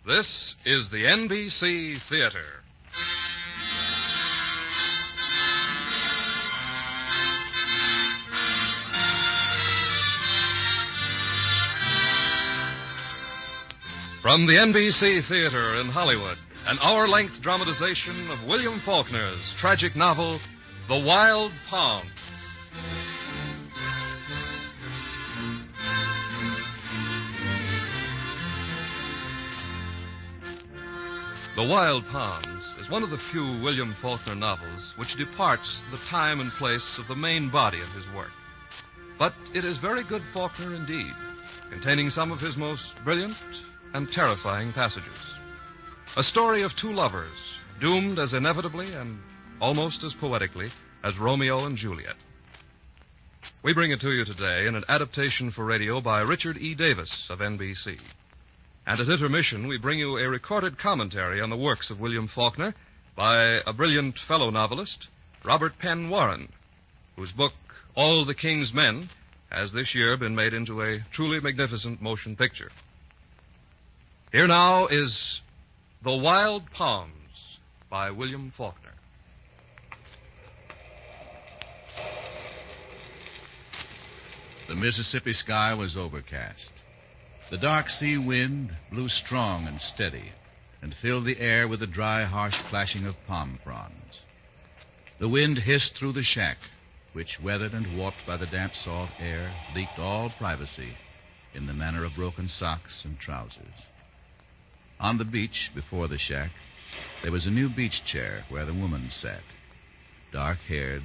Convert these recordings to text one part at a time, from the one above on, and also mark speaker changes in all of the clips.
Speaker 1: This is the NBC Theater. From the NBC Theater in Hollywood, an hour-length dramatization of William Faulkner's tragic novel, The Wild Palm. The Wild Palms is one of the few William Faulkner novels which departs the time and place of the main body of his work. But it is very good Faulkner indeed, containing some of his most brilliant and terrifying passages. A story of two lovers, doomed as inevitably and almost as poetically as Romeo and Juliet. We bring it to you today in an adaptation for radio by Richard E. Davis of NBC. And at intermission, we bring you a recorded commentary on the works of William Faulkner by a brilliant fellow novelist, Robert Penn Warren, whose book, All the King's Men, has this year been made into a truly magnificent motion picture. Here now is The Wild Palms by William Faulkner.
Speaker 2: The Mississippi sky was overcast. The dark sea wind blew strong and steady and filled the air with the dry, harsh clashing of palm fronds. The wind hissed through the shack, which, weathered and warped by the damp, salt air, leaked all privacy in the manner of broken socks and trousers. On the beach before the shack, there was a new beach chair where the woman sat, dark-haired,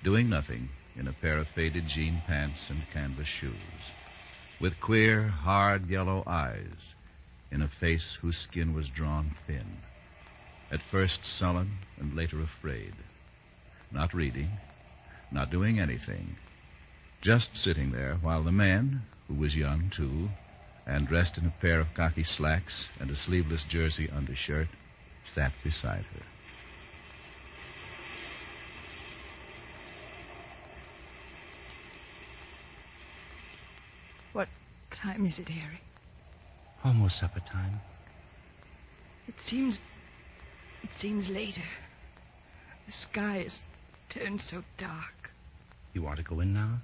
Speaker 2: doing nothing in a pair of faded jean pants and canvas shoes, with queer, hard yellow eyes in a face whose skin was drawn thin, at first sullen and later afraid, not reading, not doing anything, just sitting there while the man, who was young, too, and dressed in a pair of khaki slacks and a sleeveless jersey undershirt, sat beside her.
Speaker 3: What time is it, Harry?
Speaker 4: Almost supper time.
Speaker 3: It seems later. The sky has turned so dark.
Speaker 4: You want to go in now?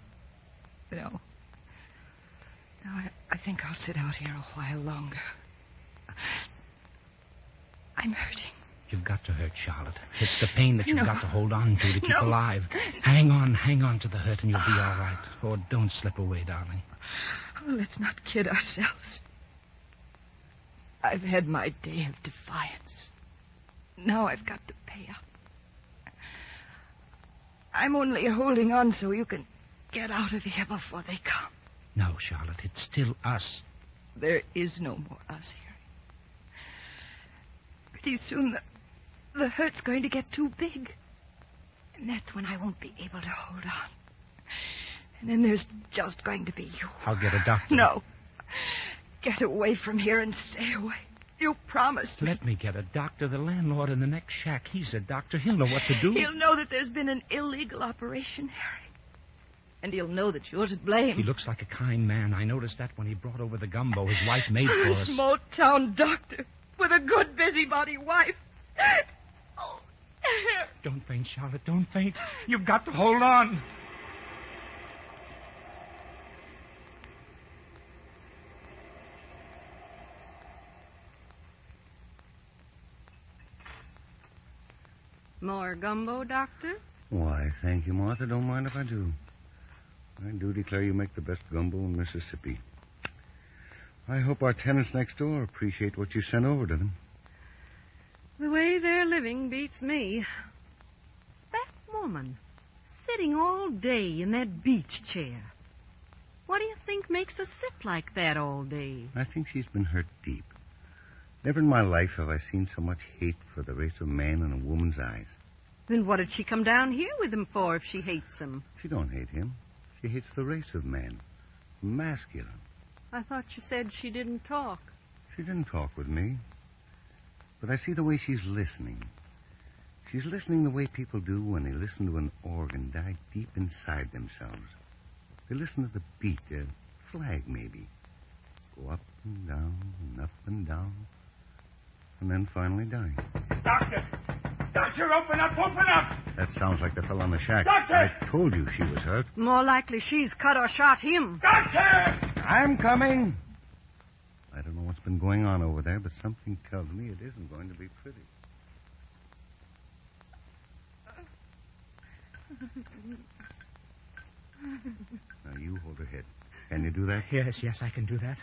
Speaker 3: No. No, I think I'll sit out here a while longer. I'm hurting.
Speaker 4: You've got to hurt, Charlotte. It's the pain that you've got to hold on to keep alive. Hang on to the hurt and you'll be all right. Oh, don't slip away, darling.
Speaker 3: Oh, let's not kid ourselves. I've had my day of defiance. Now I've got to pay up. I'm only holding on so you can get out of here before they come.
Speaker 4: No, Charlotte, it's still us.
Speaker 3: There is no more us, Harry. Pretty soon the hurt's going to get too big. And that's when I won't be able to hold on. And then there's just going to be you.
Speaker 4: I'll get a doctor.
Speaker 3: No. Get away from here and stay away. You promised me.
Speaker 4: Let me get a doctor. The landlord in the next shack, he's a doctor. He'll know what to do.
Speaker 3: He'll know that there's been an illegal operation, Harry. And he'll know that you're to blame.
Speaker 4: He looks like a kind man. I noticed that when he brought over the gumbo his wife made for us.
Speaker 3: A small-town doctor with a good busybody wife. Oh, Harry.
Speaker 4: Don't faint, Charlotte. Don't faint. You've got to hold on.
Speaker 5: More gumbo, Doctor?
Speaker 6: Why, thank you, Martha. Don't mind if I do. I do declare you make the best gumbo in Mississippi. I hope our tenants next door appreciate what you sent over to them.
Speaker 5: The way they're living beats me. That woman, sitting all day in that beach chair. What do you think makes her sit like that all day?
Speaker 6: I think she's been hurt deep. Never in my life have I seen so much hate for the race of man in a woman's eyes.
Speaker 5: Then what did she come down here with him for if she hates him?
Speaker 6: She don't hate him. She hates the race of man. Masculine.
Speaker 5: I thought you said she didn't talk.
Speaker 6: She didn't talk with me. But I see the way she's listening. She's listening the way people do when they listen to an organ dive deep inside themselves. They listen to the beat, a flag maybe. Go up and down and up and down. and then finally dying.
Speaker 7: Doctor! Doctor, open up! Open up!
Speaker 6: That sounds like the fellow in the shack.
Speaker 7: Doctor!
Speaker 6: I told you she was hurt.
Speaker 5: More likely she's cut or shot him.
Speaker 7: Doctor!
Speaker 6: I'm coming. I don't know what's been going on over there, but something tells me it isn't going to be pretty. Now, you hold her head. Can you do that?
Speaker 4: Yes, I can do that.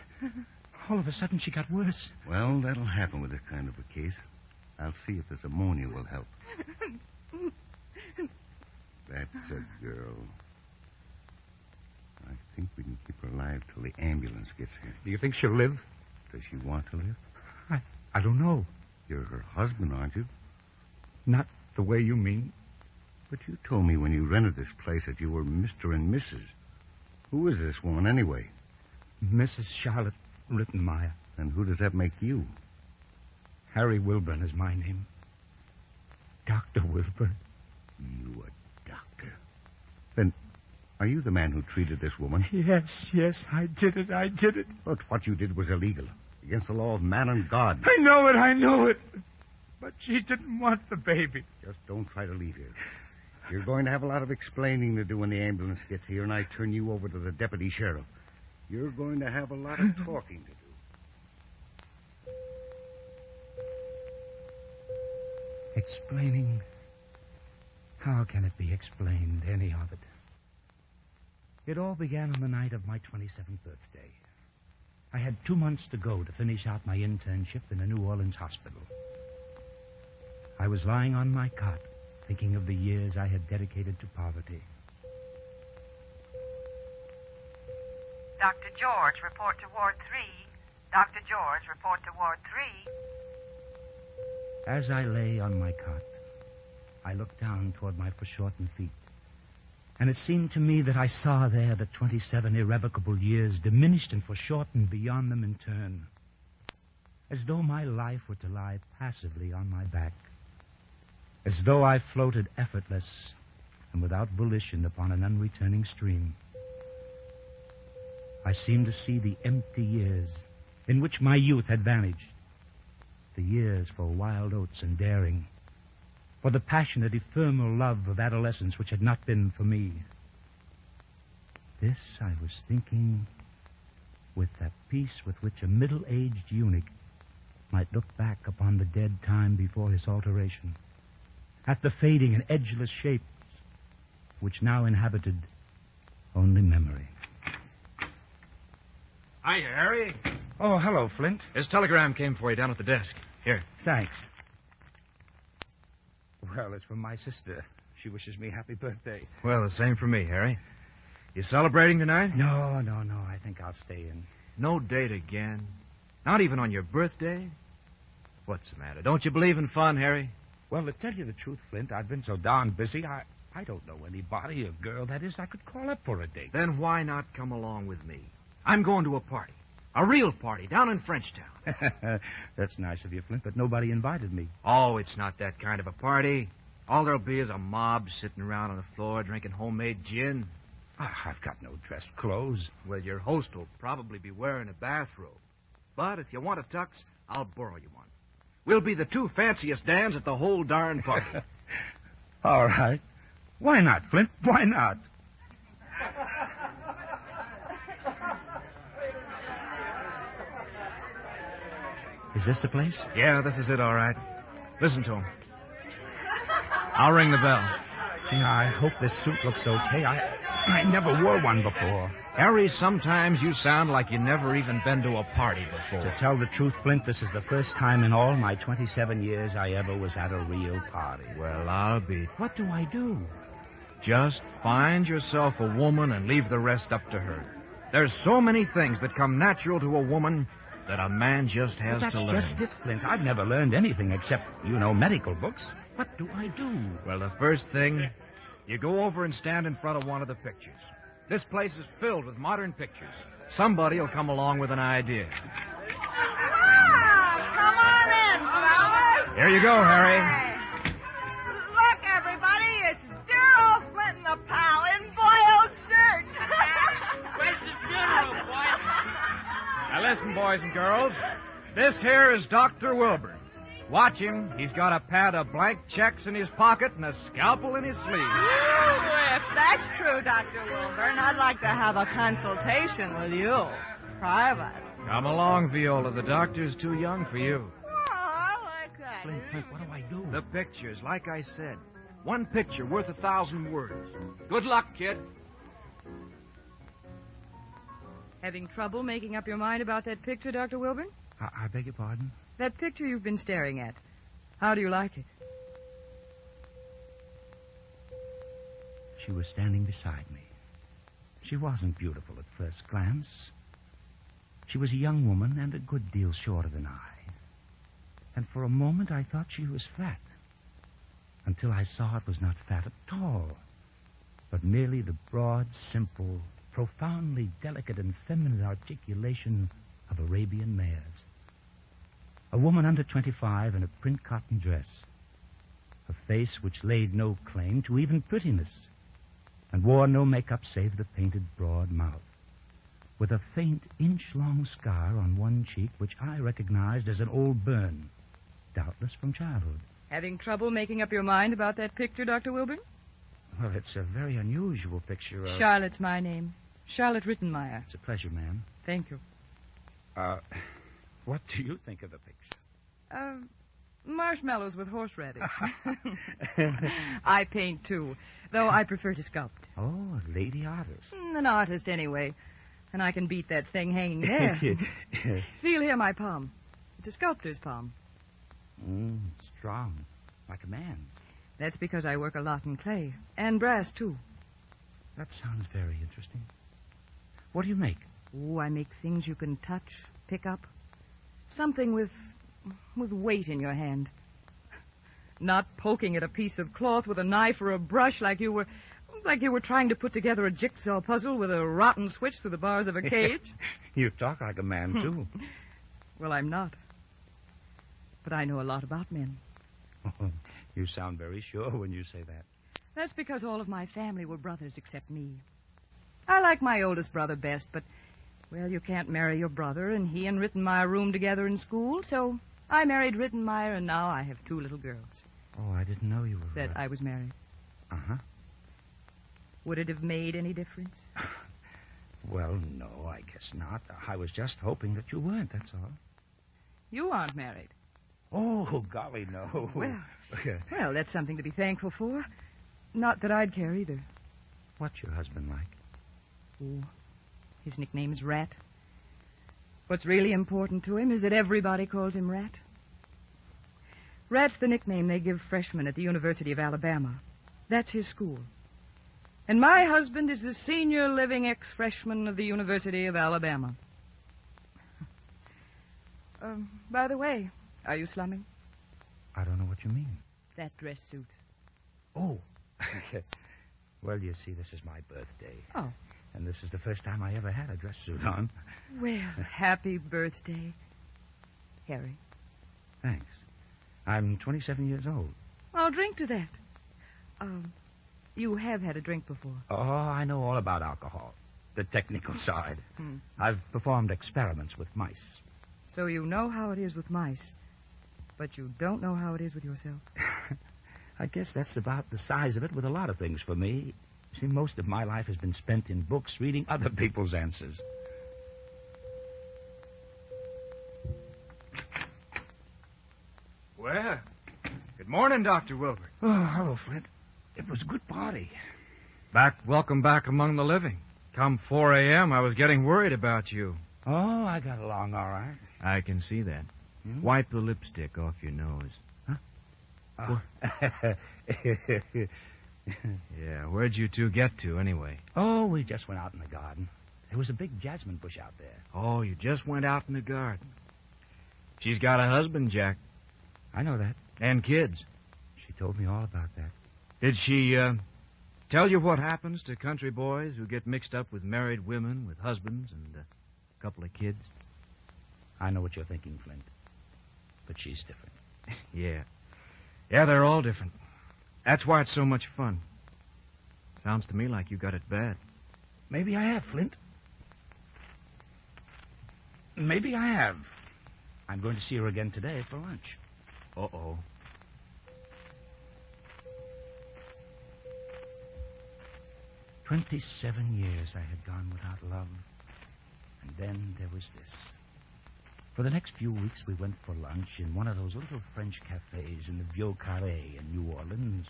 Speaker 4: All of a sudden, she got worse.
Speaker 6: Well, that'll happen with this kind of a case. I'll see if this ammonia will help. That's a girl. I think we can keep her alive till the ambulance gets here.
Speaker 8: Do you think she'll live?
Speaker 6: Does she want to live?
Speaker 8: I don't know.
Speaker 6: You're her husband, aren't you?
Speaker 8: Not the way you mean.
Speaker 6: But you told me when you rented this place that you were Mr. and Mrs. Who is this woman, anyway?
Speaker 4: Mrs. Charlotte Rittenmeyer.
Speaker 6: And who does that make you?
Speaker 4: Harry Wilburn is my name. Dr. Wilburn.
Speaker 6: You a doctor? Then, are you the man who treated this woman?
Speaker 8: Yes, I did it.
Speaker 6: But what you did was illegal. Against the law of man and God.
Speaker 8: I know it. But she didn't want the baby.
Speaker 6: Just don't try to leave here. You're going to have a lot of explaining to do when the ambulance gets here and I turn you over to the deputy sheriff. You're going to have a lot of talking to do.
Speaker 4: Explaining? How can it be explained, any of it? It all began on the night of my 27th birthday. I had 2 months to go to finish out my internship in a New Orleans hospital. I was lying on my cot, thinking of the years I had dedicated to poverty.
Speaker 9: Dr. George, report to Ward 3. Dr. George, report to Ward 3.
Speaker 4: As I lay on my cot, I looked down toward my foreshortened feet, and it seemed to me that I saw there the 27 irrevocable years diminished and foreshortened beyond them in turn, as though my life were to lie passively on my back, as though I floated effortless and without volition upon an unreturning stream. I seemed to see the empty years in which my youth had vanished, the years for wild oats and daring, for the passionate, ephemeral love of adolescence which had not been for me. This I was thinking with that peace with which a middle-aged eunuch might look back upon the dead time before his alteration, at the fading and edgeless shapes which now inhabited only memory.
Speaker 10: Hiya, Harry.
Speaker 4: Oh, hello, Flint.
Speaker 10: His telegram came for you down at the desk. Here.
Speaker 4: Thanks. Well, it's from my sister. She wishes me happy birthday.
Speaker 10: Well, the same for me, Harry. You celebrating tonight?
Speaker 4: No. I think I'll stay in.
Speaker 10: No date again? Not even on your birthday? What's the matter? Don't you believe in fun, Harry?
Speaker 4: Well, to tell you the truth, Flint, I've been so darn busy, I don't know anybody, a girl, that is, I could call up for a date.
Speaker 10: Then why not come along with me? I'm going to a party. A real party down in Frenchtown.
Speaker 4: That's nice of you, Flint, but nobody invited me.
Speaker 10: Oh, it's not that kind of a party. All there'll be is a mob sitting around on the floor drinking homemade gin.
Speaker 4: I've got no dress clothes.
Speaker 10: Well, your host will probably be wearing a bathrobe. But if you want a tux, I'll borrow you one. We'll be the two fanciest Dans at the whole darn party.
Speaker 4: All right. Why not, Flint? Why not? Is this the place?
Speaker 10: Yeah, this is it, all right. Listen to him. I'll ring the bell.
Speaker 4: Gee, I hope this suit looks okay. I never wore one before.
Speaker 10: Harry, sometimes you sound like you never even been to a party before.
Speaker 4: To tell the truth, Flint, this is the first time in all my 27 years I ever was at a real party.
Speaker 10: Well, I'll be...
Speaker 4: What do I do?
Speaker 10: Just find yourself a woman and leave the rest up to her. There's so many things that come natural to a woman that a man just has to learn.
Speaker 4: That's just it, Flint. I've never learned anything except, medical books. What do I do?
Speaker 10: Well, the first thing, you go over and stand in front of one of the pictures. This place is filled with modern pictures. Somebody will come along with an idea.
Speaker 3: Come on in, fellas.
Speaker 10: Here you go, Harry.
Speaker 3: Look, everybody, it's dear old Flint and the pal in boiled shirts.
Speaker 7: Where's the funeral, boy?
Speaker 10: Now listen, boys and girls. This here is Dr. Wilburn. Watch him. He's got a pad of blank checks in his pocket and a scalpel in his sleeve.
Speaker 3: If that's true, Dr. Wilburn, I'd like to have a consultation with you. Private.
Speaker 10: Come along, Viola. The doctor's too young for you.
Speaker 3: Oh, I like that.
Speaker 4: Flint, what do I do?
Speaker 10: The pictures, like I said. One picture worth 1,000 words. Good luck, kid.
Speaker 11: Having trouble making up your mind about that picture, Dr. Wilburn?
Speaker 4: I beg your pardon?
Speaker 11: That picture you've been staring at. How do you like it?
Speaker 4: She was standing beside me. She wasn't beautiful at first glance. She was a young woman and a good deal shorter than I. And for a moment I thought she was fat. Until I saw it was not fat at all, but merely the broad, simple, profoundly delicate and feminine articulation of Arabian mares. A woman under 25 in a print cotton dress. A face which laid no claim to even prettiness and wore no makeup save the painted broad mouth, with a faint inch-long scar on one cheek which I recognized as an old burn, doubtless from childhood.
Speaker 11: Having trouble making up your mind about that picture, Dr. Wilburn?
Speaker 4: Well, it's a very unusual picture of...
Speaker 11: Charlotte's my name. Charlotte Rittenmeyer.
Speaker 4: It's a pleasure, ma'am.
Speaker 11: Thank you.
Speaker 4: What do you think of the picture?
Speaker 11: Marshmallows with horseradish. I paint, too, though I prefer to sculpt.
Speaker 4: Oh, a lady artist.
Speaker 11: An artist, anyway. And I can beat that thing hanging there. Feel here my palm. It's a sculptor's palm.
Speaker 4: Strong, like a man.
Speaker 11: That's because I work a lot in clay. And brass, too.
Speaker 4: That sounds very interesting. What do you make?
Speaker 11: Oh, I make things you can touch, pick up. Something with weight in your hand. Not poking at a piece of cloth with a knife or a brush like you were trying to put together a jigsaw puzzle with a rotten switch through the bars of a cage.
Speaker 4: You talk like a man, too.
Speaker 11: Well, I'm not. But I know a lot about men.
Speaker 4: You sound very sure when you say that.
Speaker 11: That's because all of my family were brothers except me. I like my oldest brother best, but, well, you can't marry your brother, and he and Rittenmeyer roomed together in school, so I married Rittenmeyer, and now I have 2 little girls.
Speaker 4: Oh, I didn't know you were...
Speaker 11: That I was married.
Speaker 4: Uh-huh.
Speaker 11: Would it have made any difference?
Speaker 4: Well, no, I guess not. I was just hoping that you weren't, that's all.
Speaker 11: You aren't married.
Speaker 4: Oh, golly, no.
Speaker 11: Well, that's something to be thankful for. Not that I'd care either.
Speaker 4: What's your husband like?
Speaker 11: Oh, his nickname is Rat. What's really important to him is that everybody calls him Rat. Rat's the nickname they give freshmen at the University of Alabama. That's his school. And my husband is the senior living ex-freshman of the University of Alabama. By the way, are you slumming?
Speaker 4: I don't know what you mean.
Speaker 11: That dress suit.
Speaker 4: Oh. Well, you see, this is my birthday.
Speaker 11: Oh.
Speaker 4: And this is the first time I ever had a dress suit on.
Speaker 11: Well, happy birthday, Harry.
Speaker 4: Thanks. I'm 27 years old.
Speaker 11: I'll drink to that. You have had a drink before.
Speaker 4: Oh, I know all about alcohol. The technical side. I've performed experiments with mice.
Speaker 11: So you know how it is with mice, but you don't know how it is with yourself.
Speaker 4: I guess that's about the size of it with a lot of things for me. You see, most of my life has been spent in books reading other people's answers.
Speaker 10: Well, good morning, Dr. Wilbur.
Speaker 4: Oh, hello, Flint. It was a good party.
Speaker 10: Welcome back among the living. Come 4 a.m., I was getting worried about you.
Speaker 4: Oh, I got along all right.
Speaker 10: I can see that. Wipe the lipstick off your nose.
Speaker 4: Huh?
Speaker 10: Yeah, where'd you 2 get to, anyway?
Speaker 4: Oh, we just went out in the garden. There was a big jasmine bush out there.
Speaker 10: Oh, you just went out in the garden. She's got a husband, Jack.
Speaker 4: I know that.
Speaker 10: And kids.
Speaker 4: She told me all about that.
Speaker 10: Did she, tell you what happens to country boys who get mixed up with married women with husbands and a couple of kids?
Speaker 4: I know what you're thinking, Flint. But she's different.
Speaker 10: Yeah. Yeah, they're all different. That's why it's so much fun. Sounds to me like you got it bad.
Speaker 4: Maybe I have, Flint. Maybe I have. I'm going to see her again today for lunch.
Speaker 10: Uh-oh.
Speaker 4: "27 years I had gone without love. And then there was this. For the next few weeks, we went for lunch in one of those little French cafes in the Vieux Carré in New Orleans,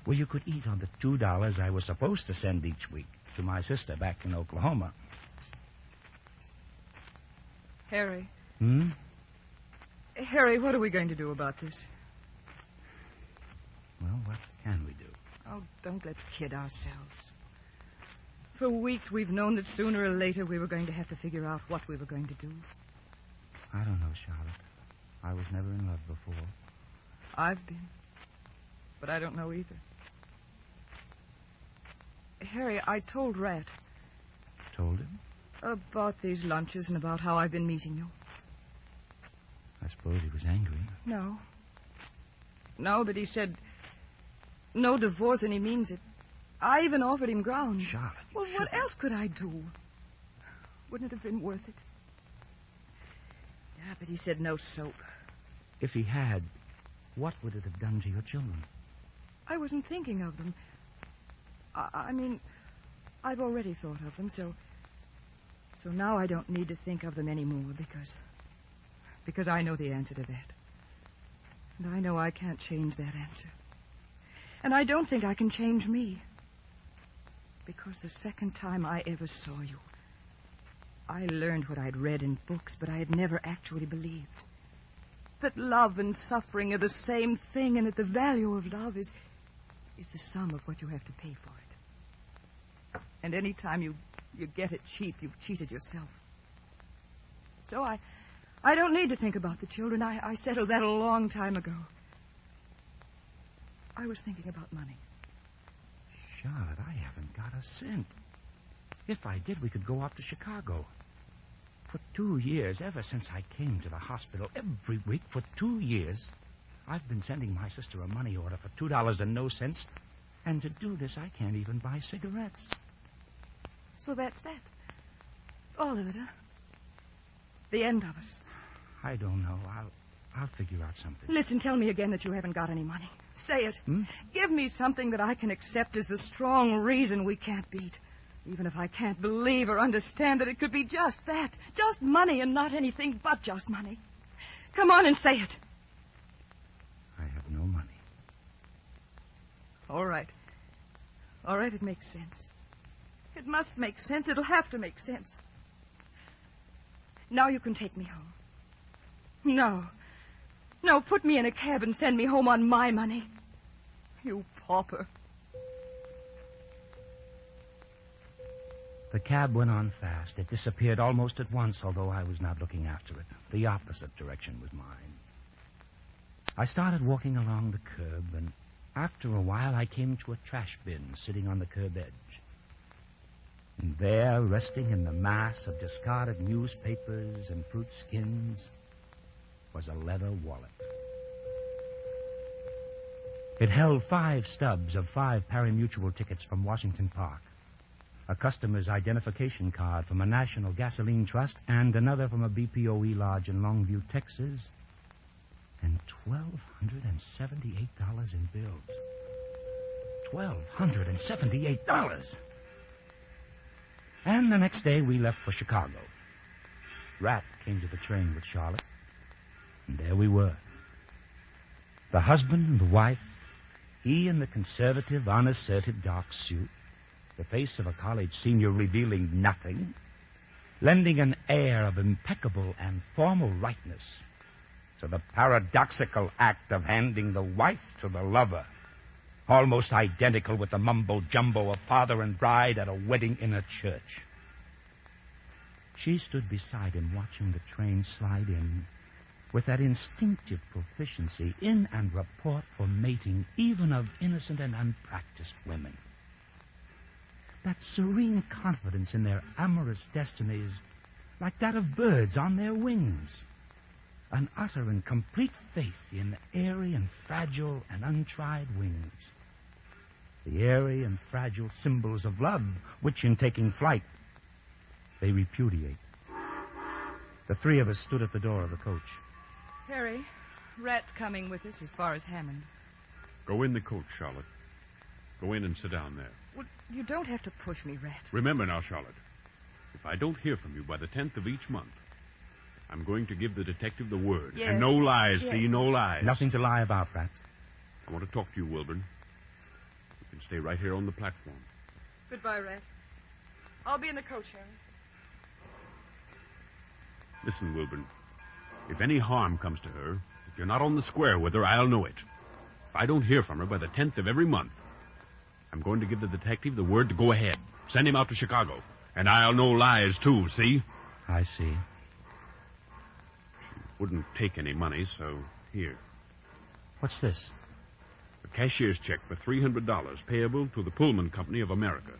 Speaker 4: where you could eat on the $2 I was supposed to send each week to my sister back in Oklahoma.
Speaker 11: Harry.
Speaker 4: Hmm?
Speaker 11: Harry, what are we going to do about this?
Speaker 4: Well, what can we do?
Speaker 11: Oh, don't let's kid ourselves. For weeks we've known that sooner or later we were going to have to figure out what we were going to do.
Speaker 4: I don't know, Charlotte. I was never in love before.
Speaker 11: I've been. But I don't know either. Harry, I told Rat.
Speaker 4: Told him?
Speaker 11: About these lunches and about how I've been meeting you.
Speaker 4: I suppose he was angry.
Speaker 11: No. No, but he said no divorce, and he means it. I even offered him ground.
Speaker 4: Charlotte,
Speaker 11: well, what else could I do? Wouldn't it have been worth it? Yeah, but he said no soap.
Speaker 4: If he had, what would it have done to your children?
Speaker 11: I wasn't thinking of them. I mean, I've already thought of them, so now I don't need to think of them anymore because I know the answer to that. And I know I can't change that answer. And I don't think I can change me. Because the second time I ever saw you, I learned what I'd read in books, but I had never actually believed. That love and suffering are the same thing, and that the value of love is the sum of what you have to pay for it. And any time you get it cheap, you've cheated yourself. So I don't need to think about the children. I settled that a long time ago. I was thinking about money.
Speaker 4: Charlotte, I haven't got a cent. If I did, we could go up to Chicago. For 2 years, ever since I came to the hospital, every week for 2 years, I've been sending my sister a money order for $2 and no cents. And to do this, I can't even buy cigarettes.
Speaker 11: So that's that. All of it, huh? The end of us.
Speaker 4: I don't know. I'll figure out something.
Speaker 11: Listen, tell me again that you haven't got any money. Say it.
Speaker 4: Hmm?
Speaker 11: Give me something that I can accept as the strong reason we can't beat. Even if I can't believe or understand that it could be just that. Just money and not anything but just money. Come on and say it.
Speaker 4: I have no money.
Speaker 11: All right. All right, it makes sense. It must make sense. It'll have to make sense. Now you can take me home. No, put me in a cab and send me home on my money. You pauper.
Speaker 4: The cab went on fast. It disappeared almost at once, although I was not looking after it. The opposite direction was mine. I started walking along the curb, and after a while I came to a trash bin sitting on the curb edge. And there, resting in the mass of discarded newspapers and fruit skins, was a leather wallet. It held 5 stubs of 5 pari-mutuel tickets from Washington Park, a customer's identification card from a National Gasoline Trust, and another from a BPOE lodge in Longview, Texas, and $1,278 in bills. $1,278. And the next day we left for Chicago. Rat came to the train with Charlotte, and there we were. The husband and the wife, he in the conservative, unassertive dark suit, the face of a college senior revealing nothing, lending an air of impeccable and formal rightness to the paradoxical act of handing the wife to the lover, almost identical with the mumbo-jumbo of father and bride at a wedding in a church. She stood beside him watching the train slide in with that instinctive proficiency in and rapport for mating even of innocent and unpracticed women. That serene confidence in their amorous destinies, like that of birds on their wings. An utter and complete faith in airy and fragile and untried wings. The airy and fragile symbols of love, which in taking flight, they repudiate. The 3 of us stood at the door of the coach.
Speaker 11: Harry, Rat's coming with us as far as Hammond.
Speaker 12: Go in the coach, Charlotte. Go in and sit down there.
Speaker 11: Well, you don't have to push me, Rat.
Speaker 12: Remember now, Charlotte, if I don't hear from you by the 10th of each month, I'm going to give the detective the word.
Speaker 11: Yes.
Speaker 12: And no lies,
Speaker 11: Yes.
Speaker 12: see? No lies.
Speaker 4: Nothing to lie about, Rat.
Speaker 12: I want to talk to you, Wilburn. You can stay right here on the platform.
Speaker 11: Goodbye, Rat. I'll be in the coach, Harry.
Speaker 12: Listen, Wilburn. If any harm comes to her, if you're not on the square with her, I'll know it. If I don't hear from her by the 10th of every month, I'm going to give the detective the word to go ahead. Send him out to Chicago. And I'll know lies, too, see?
Speaker 4: I see.
Speaker 12: She wouldn't take any money, so here.
Speaker 4: What's this?
Speaker 12: A cashier's check for $300 payable to the Pullman Company of America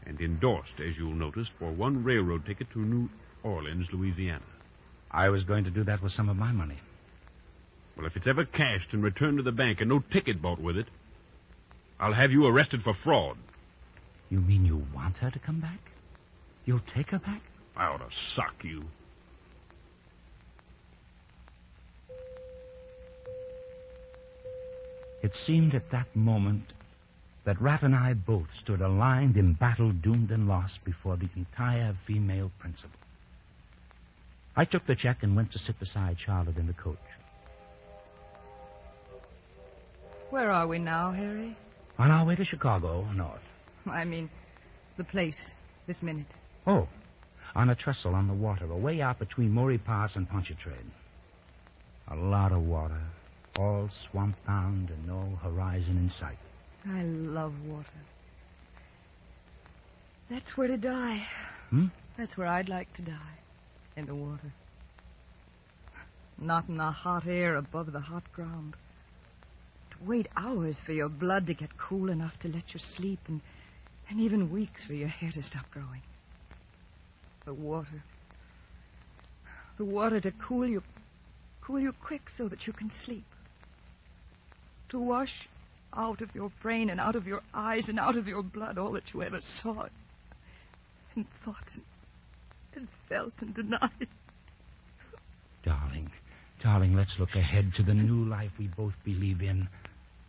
Speaker 12: and endorsed, as you'll notice, for one railroad ticket to New Orleans, Louisiana.
Speaker 4: I was going to do that with some of my money.
Speaker 12: Well, if it's ever cashed and returned to the bank and no ticket bought with it, I'll have you arrested for fraud.
Speaker 4: You mean you want her to come back? You'll take her back?
Speaker 12: I ought to sock you.
Speaker 4: It seemed at that moment that Rat and I both stood aligned in battle, doomed and lost before the entire female principle. I took the check and went to sit beside Charlotte in the coach.
Speaker 11: Where are we now, Harry?
Speaker 4: On our way to Chicago, north.
Speaker 11: I mean, the place, this minute.
Speaker 4: Oh, on a trestle on the water, away out between Murray Pass and Pontchartrain. A lot of water, all swamp-bound and no horizon in sight.
Speaker 11: I love water. That's where to die. That's where I'd like to die. In the water. Not in the hot air above the hot ground. To wait hours for your blood to get cool enough to let you sleep, and even weeks for your hair to stop growing. The water. The water to cool you quick so that you can sleep. To wash out of your brain and out of your eyes and out of your blood all that you ever saw and thought and felt and denied.
Speaker 4: Darling, let's look ahead to the new life we both believe in.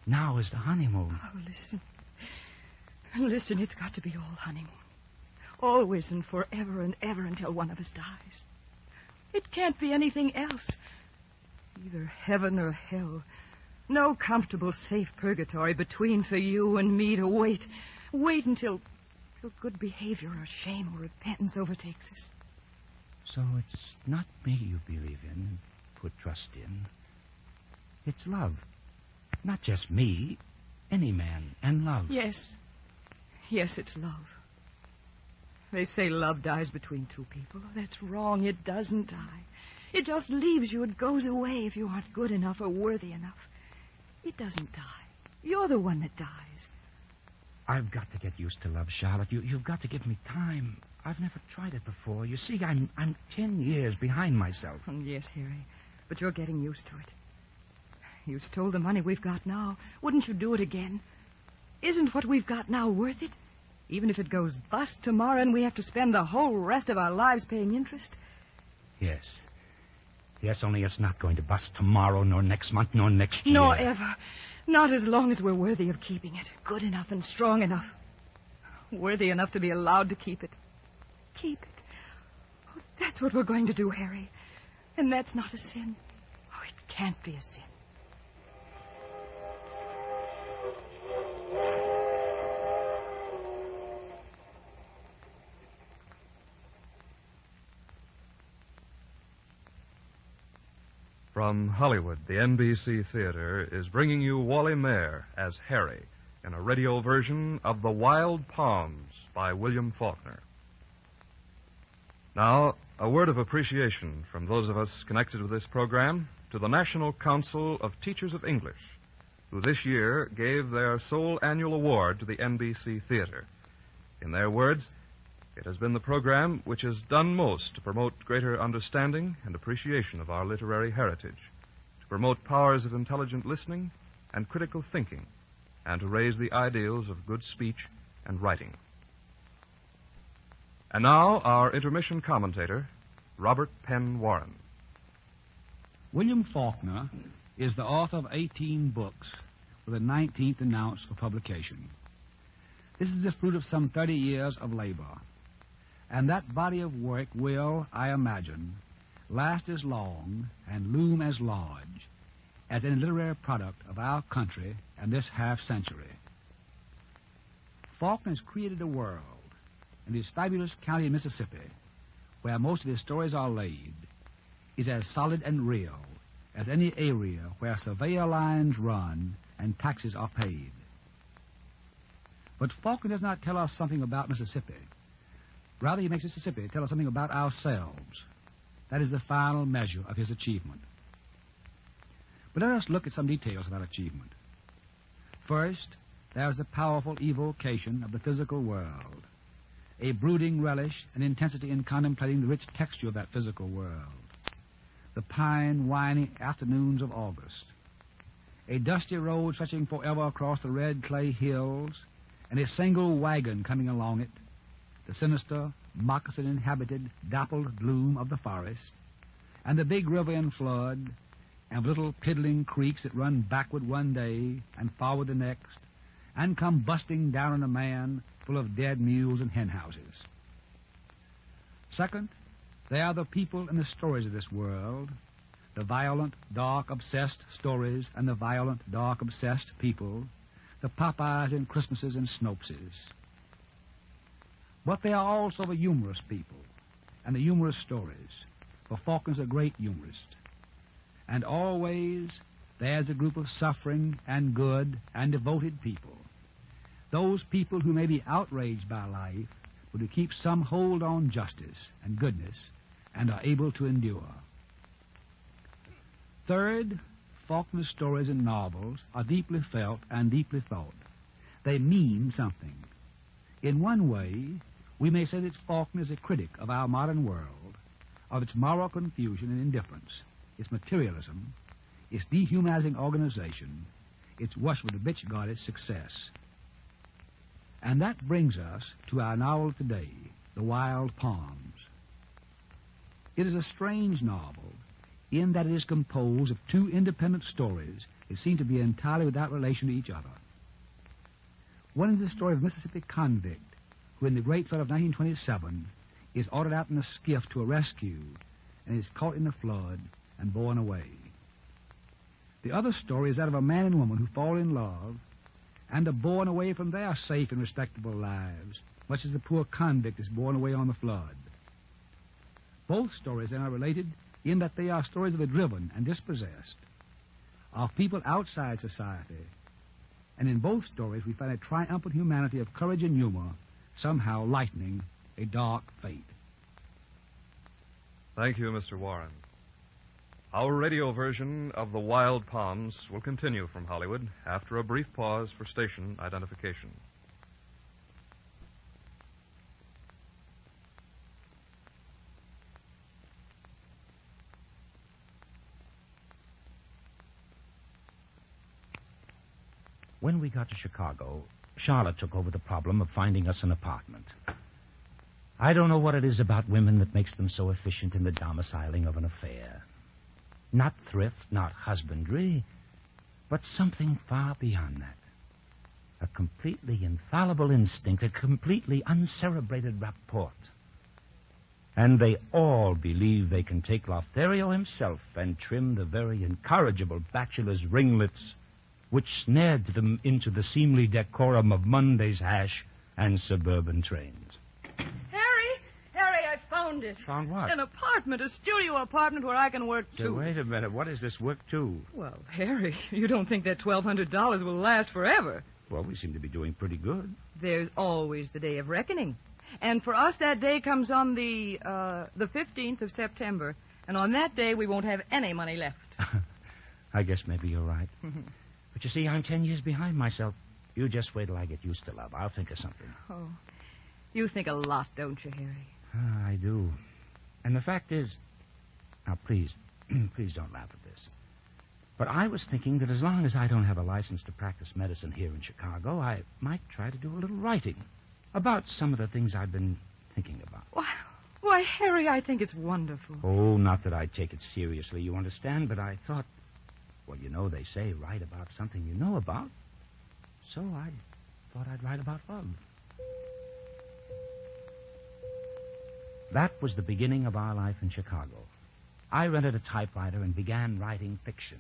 Speaker 4: Now is the honeymoon.
Speaker 11: Oh, listen, it's got to be all honeymoon. Always and forever and ever until one of us dies. It can't be anything else. Either heaven or hell. No comfortable, safe purgatory between for you and me to wait. Wait until good behavior or shame or repentance overtakes us.
Speaker 4: So it's not me you believe in, put trust in. It's love. Not just me, any man, and love.
Speaker 11: Yes, it's love. They say love dies between two people. Oh, that's wrong. It doesn't die. It just leaves you. It goes away if you aren't good enough or worthy enough. It doesn't die. You're the one that dies.
Speaker 4: I've got to get used to love, Charlotte. You've got to give me time. I've never tried it before. You see, I'm 10 years behind myself.
Speaker 11: Yes, Harry, but you're getting used to it. You stole the money we've got now. Wouldn't you do it again? Isn't what we've got now worth it? Even if it goes bust tomorrow and we have to spend the whole rest of our lives paying interest?
Speaker 4: Yes. Yes, only it's not going to bust tomorrow, nor next month, nor next year.
Speaker 11: Nor ever. Not as long as we're worthy of keeping it. Good enough and strong enough. Worthy enough to be allowed to keep it. Keep it. Oh, that's what we're going to do, Harry. And that's not a sin. Oh, it can't be a sin.
Speaker 1: From Hollywood, the NBC Theater is bringing you Wally Mayer as Harry in a radio version of The Wild Palms by William Faulkner. Now, a word of appreciation from those of us connected with this program to the National Council of Teachers of English, who this year gave their sole annual award to the NBC Theater. In their words, it has been the program which has done most to promote greater understanding and appreciation of our literary heritage, to promote powers of intelligent listening and critical thinking, and to raise the ideals of good speech and writing. And now, our intermission commentator, Robert Penn Warren.
Speaker 13: William Faulkner is the author of 18 books, with the 19th announced for publication. This is the fruit of some 30 years of labor, and that body of work will, I imagine, last as long and loom as large as any literary product of our country and this half-century. Faulkner has created a world, and his fabulous county in Mississippi, where most of his stories are laid, is as solid and real as any area where surveyor lines run and taxes are paid. But Faulkner does not tell us something about Mississippi. Rather, he makes Mississippi tell us something about ourselves. That is the final measure of his achievement. But let us look at some details of that achievement. First, there is the powerful evocation of the physical world, a brooding relish and intensity in contemplating the rich texture of that physical world, the pine, windy afternoons of August, a dusty road stretching forever across the red clay hills, and a single wagon coming along it, the sinister, moccasin-inhabited, dappled gloom of the forest, and the big river in flood, and little piddling creeks that run backward one day and forward the next, and come busting down on a man full of dead mules and hen houses. Second, they are the people and the stories of this world, the violent, dark, obsessed stories and the violent, dark, obsessed people, the Popeyes and Christmases and Snopes. But they are also the humorous people and the humorous stories, for Faulkner's a great humorist. And always there's a group of suffering and good and devoted people, those people who may be outraged by life, but who keep some hold on justice and goodness and are able to endure. Third, Faulkner's stories and novels are deeply felt and deeply thought. They mean something. In one way, we may say that Faulkner is a critic of our modern world, of its moral confusion and indifference, its materialism, its dehumanizing organization, its wuss with the bitch goddess success. And that brings us to our novel today, The Wild Palms. It is a strange novel in that it is composed of two independent stories that seem to be entirely without relation to each other. One is the story of a Mississippi convict who in the great flood of 1927 is ordered out in a skiff to a rescue and is caught in the flood and borne away. The other story is that of a man and woman who fall in love and are borne away from their safe and respectable lives, much as the poor convict is borne away on the flood. Both stories then are related in that they are stories of the driven and dispossessed, of people outside society, and in both stories we find a triumphant humanity of courage and humor somehow lightening a dark fate.
Speaker 1: Thank you, Mr. Warren. Our radio version of The Wild Palms will continue from Hollywood after a brief pause for station identification.
Speaker 4: When we got to Chicago, Charlotte took over the problem of finding us an apartment. I don't know what it is about women that makes them so efficient in the domiciling of an affair. Not thrift, not husbandry, but something far beyond that. A completely infallible instinct, a completely uncerebrated rapport. And they all believe they can take Lothario himself and trim the very incorrigible bachelor's ringlets which snared them into the seemly decorum of Monday's hash and suburban trains.
Speaker 11: Harry, I found it.
Speaker 4: Found what?
Speaker 11: An apartment, a studio apartment where I can work, too.
Speaker 4: So wait a minute. What is this work to?
Speaker 11: Well, Harry, you don't think that $1,200 will last forever.
Speaker 4: Well, we seem to be doing pretty good.
Speaker 11: There's always the day of reckoning. And for us, that day comes on the 15th of September. And on that day, we won't have any money left.
Speaker 4: I guess maybe you're right. But you see, I'm 10 years behind myself. You just wait till I get used to love. I'll think of something.
Speaker 11: Oh, you think a lot, don't you, Harry?
Speaker 4: I do. And the fact is... Now, please, please don't laugh at this. But I was thinking that as long as I don't have a license to practice medicine here in Chicago, I might try to do a little writing about some of the things I've been thinking about.
Speaker 11: Why, Harry, I think it's wonderful.
Speaker 4: Oh, not that I take it seriously, you understand, but I thought... Well, you know, they say write about something you know about. So I thought I'd write about love. That was the beginning of our life in Chicago. I rented a typewriter and began writing fiction.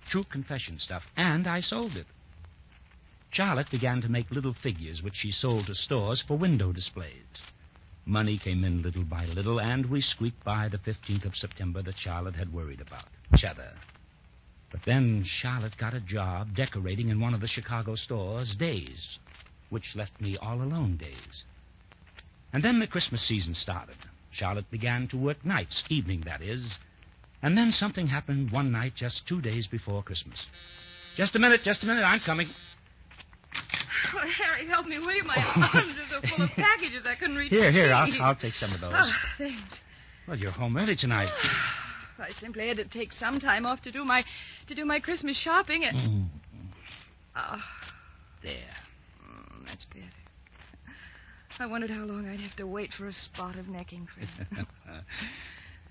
Speaker 4: True confession stuff, and I sold it. Charlotte began to make little figures which she sold to stores for window displays. Money came in little by little, and we squeaked by the 15th of September that Charlotte had worried about. Cheddar. But then Charlotte got a job decorating in one of the Chicago stores days, which left me all alone days. And then the Christmas season started. Charlotte began to work nights, evening that is. And then something happened one night just 2 days before Christmas. Just a minute, I'm coming.
Speaker 11: Oh, Harry, help me, will you? My arms are so full of packages I couldn't reach.
Speaker 4: Here, I'll take some of those.
Speaker 11: Oh, thanks.
Speaker 4: Well, you're home early tonight.
Speaker 11: I simply had to take some time off to do my Christmas shopping. And... Oh,
Speaker 4: there.
Speaker 11: That's better. I wondered how long I'd have to wait for a spot of necking cream.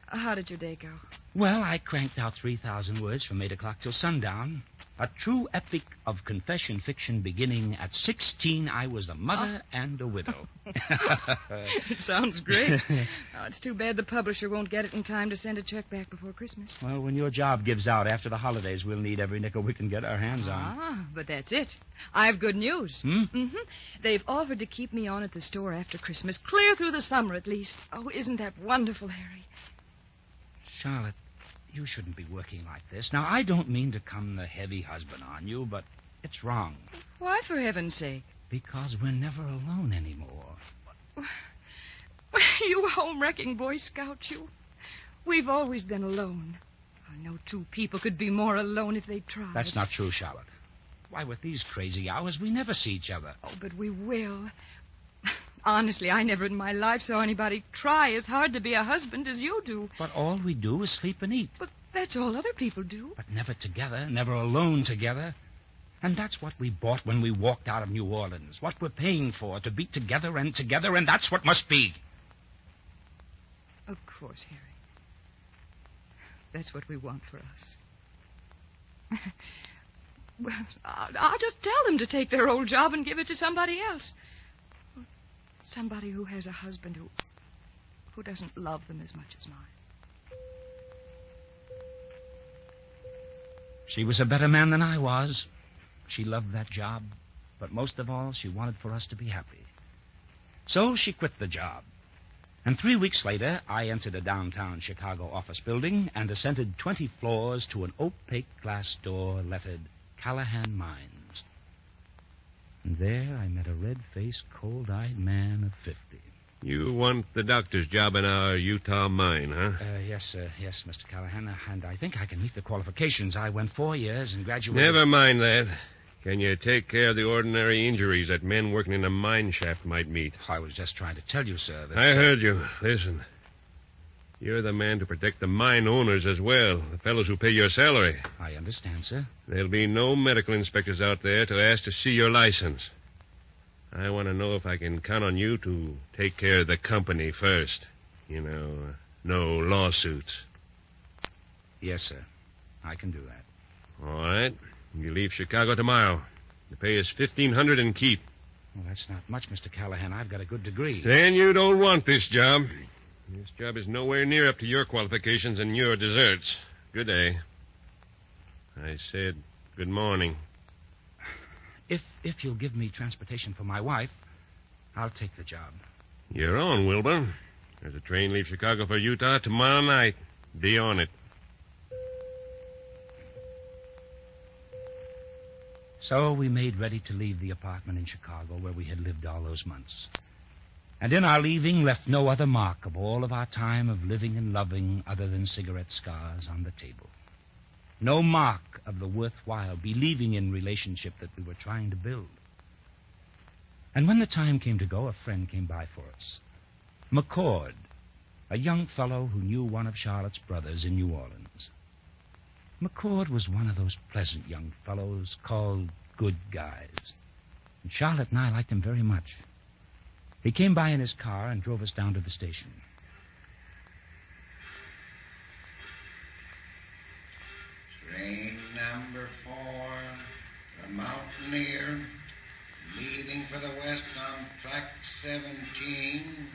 Speaker 11: How did your day go?
Speaker 4: Well, I cranked out 3,000 words from 8 o'clock till sundown. A true epic of confession fiction beginning at 16. I was a mother and a widow.
Speaker 11: It sounds great. Oh, it's too bad the publisher won't get it in time to send a check back before Christmas.
Speaker 4: Well, when your job gives out after the holidays, we'll need every nickel we can get our hands on.
Speaker 11: Ah, but that's it. I've good news. Mm-hmm. They've offered to keep me on at the store after Christmas, clear through the summer at least. Oh, isn't that wonderful, Harry?
Speaker 4: Charlotte, you shouldn't be working like this. Now, I don't mean to come the heavy husband on you, but it's wrong.
Speaker 11: Why, for heaven's sake?
Speaker 4: Because we're never alone anymore.
Speaker 11: You home-wrecking Boy Scout, you. We've always been alone. No two people could be more alone if they tried.
Speaker 4: That's not true, Charlotte. Why, with these crazy hours, we never see each other.
Speaker 11: Oh, but we will. Honestly, I never in my life saw anybody try as hard to be a husband as you do.
Speaker 4: But all we do is sleep and eat.
Speaker 11: But that's all other people do.
Speaker 4: But never together, never alone together. And that's what we bought when we walked out of New Orleans. What we're paying for, to be together, and that's what must be.
Speaker 11: Of course, Harry. That's what we want for us. Well, I'll just tell them to take their old job and give it to somebody else. Somebody who has a husband who doesn't love them as much as mine.
Speaker 4: She was a better man than I was. She loved that job, but most of all, she wanted for us to be happy. So she quit the job. And 3 weeks later, I entered a downtown Chicago office building and ascended 20 floors to an opaque glass door lettered Callahan Mines. And there I met a red-faced, cold-eyed man of 50.
Speaker 12: You want the doctor's job in our Utah mine, huh?
Speaker 4: Yes, Mr. Callahan, and I think I can meet the qualifications. I went 4 years and graduated...
Speaker 12: Never mind that. Can you take care of the ordinary injuries that men working in a mine shaft might meet?
Speaker 4: I was just trying to tell you, sir, that...
Speaker 12: I heard you. Listen. You're the man to protect the mine owners as well, the fellows who pay your salary.
Speaker 4: I understand, sir.
Speaker 12: There'll be no medical inspectors out there to ask to see your license. I want to know if I can count on you to take care of the company first. You know, no lawsuits.
Speaker 4: Yes, sir. I can do that.
Speaker 12: All right. You leave Chicago tomorrow. The pay is $1,500 and keep.
Speaker 4: Well, that's not much, Mr. Callahan. I've got a good degree.
Speaker 12: Then you don't want this job. This job is nowhere near up to your qualifications and your deserts. Good day. I said good morning.
Speaker 4: If you'll give me transportation for my wife, I'll take the job.
Speaker 12: You're on, Wilbur. There's a train leaves Chicago for Utah tomorrow night. Be on it.
Speaker 4: So we made ready to leave the apartment in Chicago where we had lived all those months. And in our leaving left no other mark of all of our time of living and loving other than cigarette scars on the table. No mark of the worthwhile believing in relationship that we were trying to build. And when the time came to go, a friend came by for us. McCord, a young fellow who knew one of Charlotte's brothers in New Orleans. McCord was one of those pleasant young fellows called good guys. And Charlotte and I liked him very much. He came by in his car and drove us down to the station.
Speaker 6: Train number 4, the Mountaineer, leaving for the west on track 17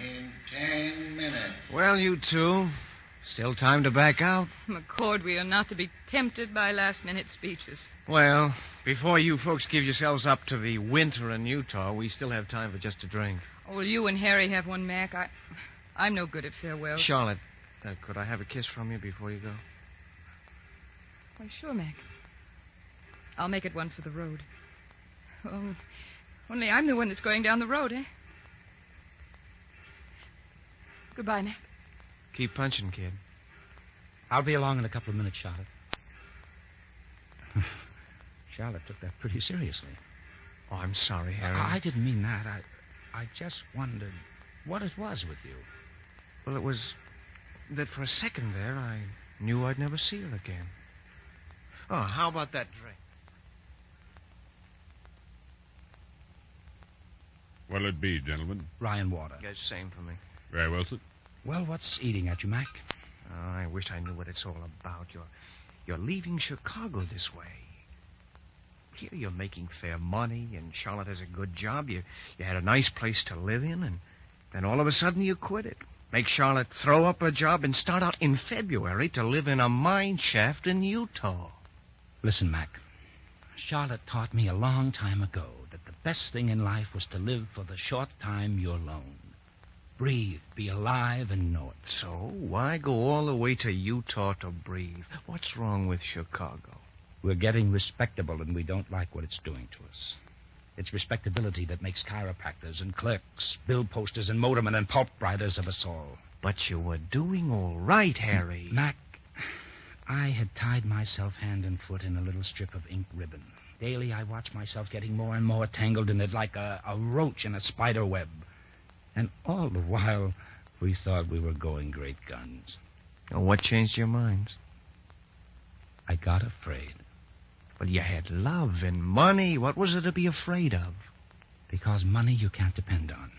Speaker 6: in 10 minutes.
Speaker 10: Well, you two, still time to back out?
Speaker 11: McCord, we are not to be tempted by last-minute speeches.
Speaker 10: Well, before you folks give yourselves up to the winter in Utah, we still have time for just a drink.
Speaker 11: Oh, well, you and Harry have one, Mac. I'm no good at farewells.
Speaker 10: Charlotte, could I have a kiss from you before you go?
Speaker 11: Why, sure, Mac. I'll make it one for the road. Oh, only I'm the one that's going down the road, eh? Goodbye, Mac.
Speaker 10: Keep punching, kid.
Speaker 4: I'll be along in a couple of minutes, Charlotte. Charlotte took that pretty seriously.
Speaker 10: Oh, I'm sorry, Harry.
Speaker 4: I didn't mean that. I just wondered what it was with you.
Speaker 10: Well, it was that for a second there, I knew I'd never see her again. Oh, how about that drink?
Speaker 12: What'll it be, gentlemen?
Speaker 4: Ryan water.
Speaker 10: Yeah, same for me.
Speaker 12: Very well, sir.
Speaker 4: Well, what's eating at you, Mac?
Speaker 10: Oh, I wish I knew what it's all about. You're leaving Chicago this way. Here you're making fair money, and Charlotte has a good job. You had a nice place to live in, and then all of a sudden you quit it. Make Charlotte throw up her job and start out in February to live in a mine shaft in Utah.
Speaker 4: Listen, Mac. Charlotte taught me a long time ago that the best thing in life was to live for the short time you're alone. Breathe, be alive, and know it.
Speaker 10: So why go all the way to Utah to breathe? What's wrong with Chicago?
Speaker 4: We're getting respectable, and we don't like what it's doing to us. It's respectability that makes chiropractors and clerks, bill posters and motormen and pulp writers of us all.
Speaker 10: But you were doing all right, Harry.
Speaker 4: Mac, I had tied myself hand and foot in a little strip of ink ribbon. Daily I watched myself getting more and more tangled in it like a roach in a spider web. And all the while, we thought we were going great guns.
Speaker 10: Now, what changed your minds?
Speaker 4: I got afraid.
Speaker 10: Well, you had love and money. What was there to be afraid of?
Speaker 4: Because money you can't depend on.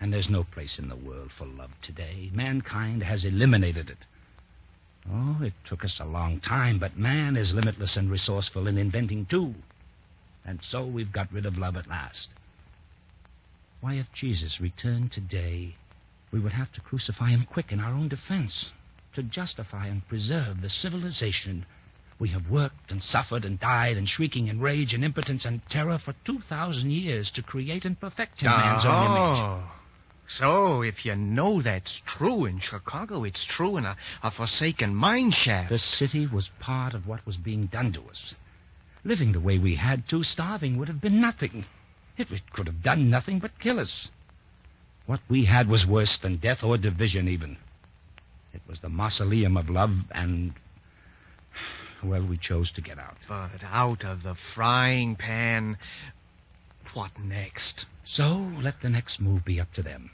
Speaker 4: And there's no place in the world for love today. Mankind has eliminated it. Oh, it took us a long time, but man is limitless and resourceful in inventing, too. And so we've got rid of love at last. Why, if Jesus returned today, we would have to crucify him quick in our own defense to justify and preserve the civilization we have worked and suffered and died and shrieking in rage and impotence and terror for 2,000 years to create and perfect in man's own image.
Speaker 10: So if you know that's true in Chicago, it's true in a forsaken mine shaft.
Speaker 4: The city was part of what was being done to us. Living the way we had to, starving would have been nothing. It could have done nothing but kill us. What we had was worse than death or division even. It was the mausoleum of love and... well, we chose to get out.
Speaker 10: But out of the frying pan, what next?
Speaker 4: So let the next move be up to them.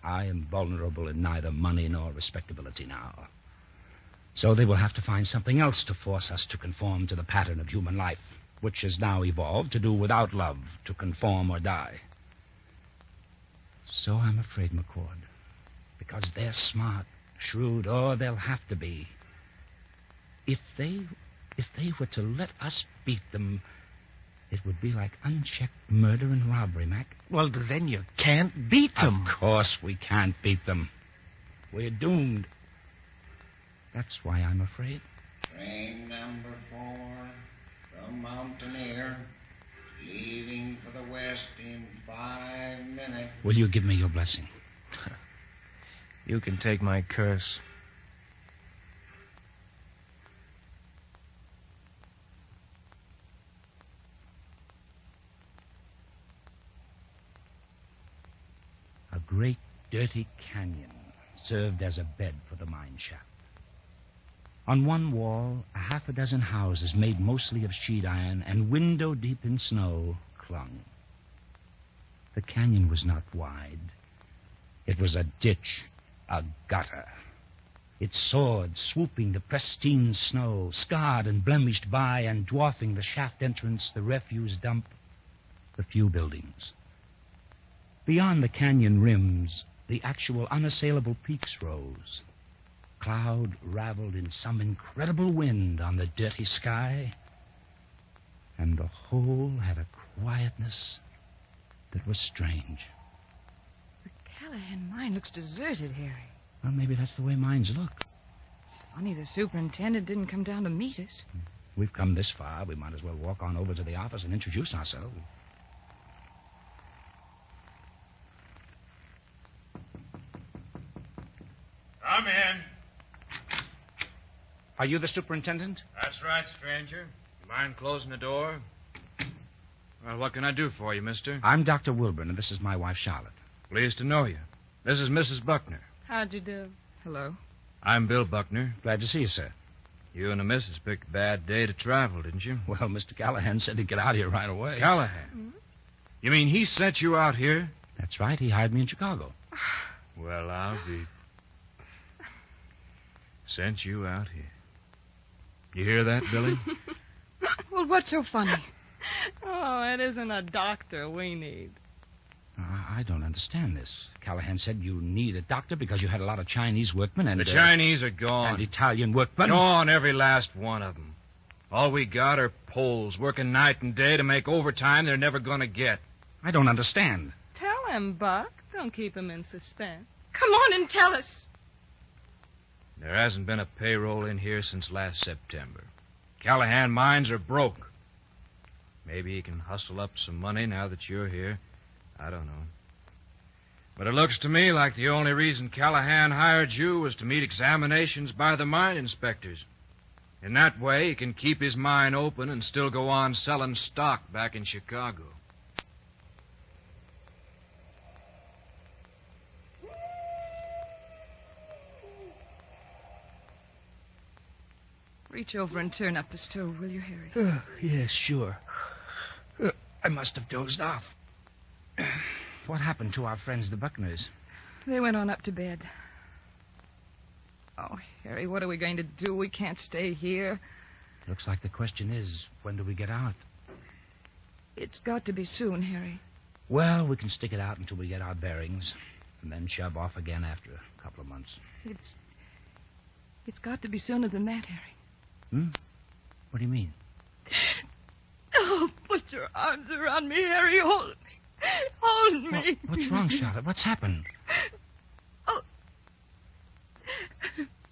Speaker 4: I am vulnerable in neither money nor respectability now. So they will have to find something else to force us to conform to the pattern of human life, which has now evolved to do without love, to conform or die. So I'm afraid, McCord, because they're smart, shrewd, or they'll have to be. If they were to let us beat them, it would be like unchecked murder and robbery, Mac.
Speaker 10: Well, then you can't beat them.
Speaker 4: Of course we can't beat them. We're doomed. That's why I'm afraid.
Speaker 6: Train number 4, the Mountaineer, leaving for the west in 5 minutes.
Speaker 4: Will you give me your blessing?
Speaker 10: You can take my curse.
Speaker 4: great dirty canyon served as a bed for the mine shaft. On one wall, a half a dozen houses made mostly of sheet iron and window-deep in snow clung. The canyon was not wide. It was a ditch, a gutter. It soared, swooping the pristine snow, scarred and blemished by and dwarfing the shaft entrance, the refuse dump, the few buildings. Beyond the canyon rims, the actual unassailable peaks rose. Cloud raveled in some incredible wind on the dirty sky, and the whole had a quietness that was strange.
Speaker 11: The Callahan mine looks deserted, Harry.
Speaker 4: Well, maybe that's the way mines look.
Speaker 11: It's funny the superintendent didn't come down to meet us.
Speaker 4: We've come this far. We might as well walk on over to the office and introduce ourselves.
Speaker 14: Come in.
Speaker 4: Are you the superintendent?
Speaker 14: That's right, stranger. You mind closing the door? Well, what can I do for you, mister?
Speaker 4: I'm Dr. Wilburn, and this is my wife, Charlotte.
Speaker 14: Pleased to know you. This is Mrs. Buckner.
Speaker 11: How'd you do? Hello.
Speaker 14: I'm Bill Buckner.
Speaker 4: Glad to see you, sir.
Speaker 14: You and the missus picked a bad day to travel, didn't you?
Speaker 4: Well, Mr. Callahan said he'd get out of here right away.
Speaker 14: Callahan? Mm-hmm. You mean he sent you out here?
Speaker 4: That's right. He hired me in Chicago.
Speaker 14: Well, I'll be... Sent you out here. You hear that, Billy?
Speaker 11: Well, what's so funny?
Speaker 15: Oh, it isn't a doctor we need.
Speaker 4: I don't understand this. Callahan said you need a doctor because you had a lot of Chinese workmen and...
Speaker 14: The Chinese are gone.
Speaker 4: And Italian workmen.
Speaker 14: Gone, every last one of them. All we got are Poles working night and day to make overtime they're never going to get.
Speaker 4: I don't understand.
Speaker 15: Tell him, Buck. Don't keep him in suspense.
Speaker 11: Come on and tell us.
Speaker 14: There hasn't been a payroll in here since last September. Callahan mines are broke. Maybe he can hustle up some money now that you're here. I don't know. But it looks to me like the only reason Callahan hired you was to meet examinations by the mine inspectors. In that way, he can keep his mine open and still go on selling stock back in Chicago.
Speaker 11: Reach over and turn up the stove, will you, Harry?
Speaker 4: Yes, sure. I must have dozed off. What happened to our friends, the Buckners?
Speaker 11: They went on up to bed. Oh, Harry, what are we going to do? We can't stay here.
Speaker 4: Looks like the question is, when do we get out?
Speaker 11: It's got to be soon, Harry.
Speaker 4: Well, we can stick it out until we get our bearings, and then shove off again after a couple of months.
Speaker 11: It's got to be sooner than that, Harry.
Speaker 4: What do you mean?
Speaker 15: Oh, put your arms around me, Harry. Hold me. Hold me.
Speaker 4: What's wrong, Charlotte? What's happened?
Speaker 15: Oh.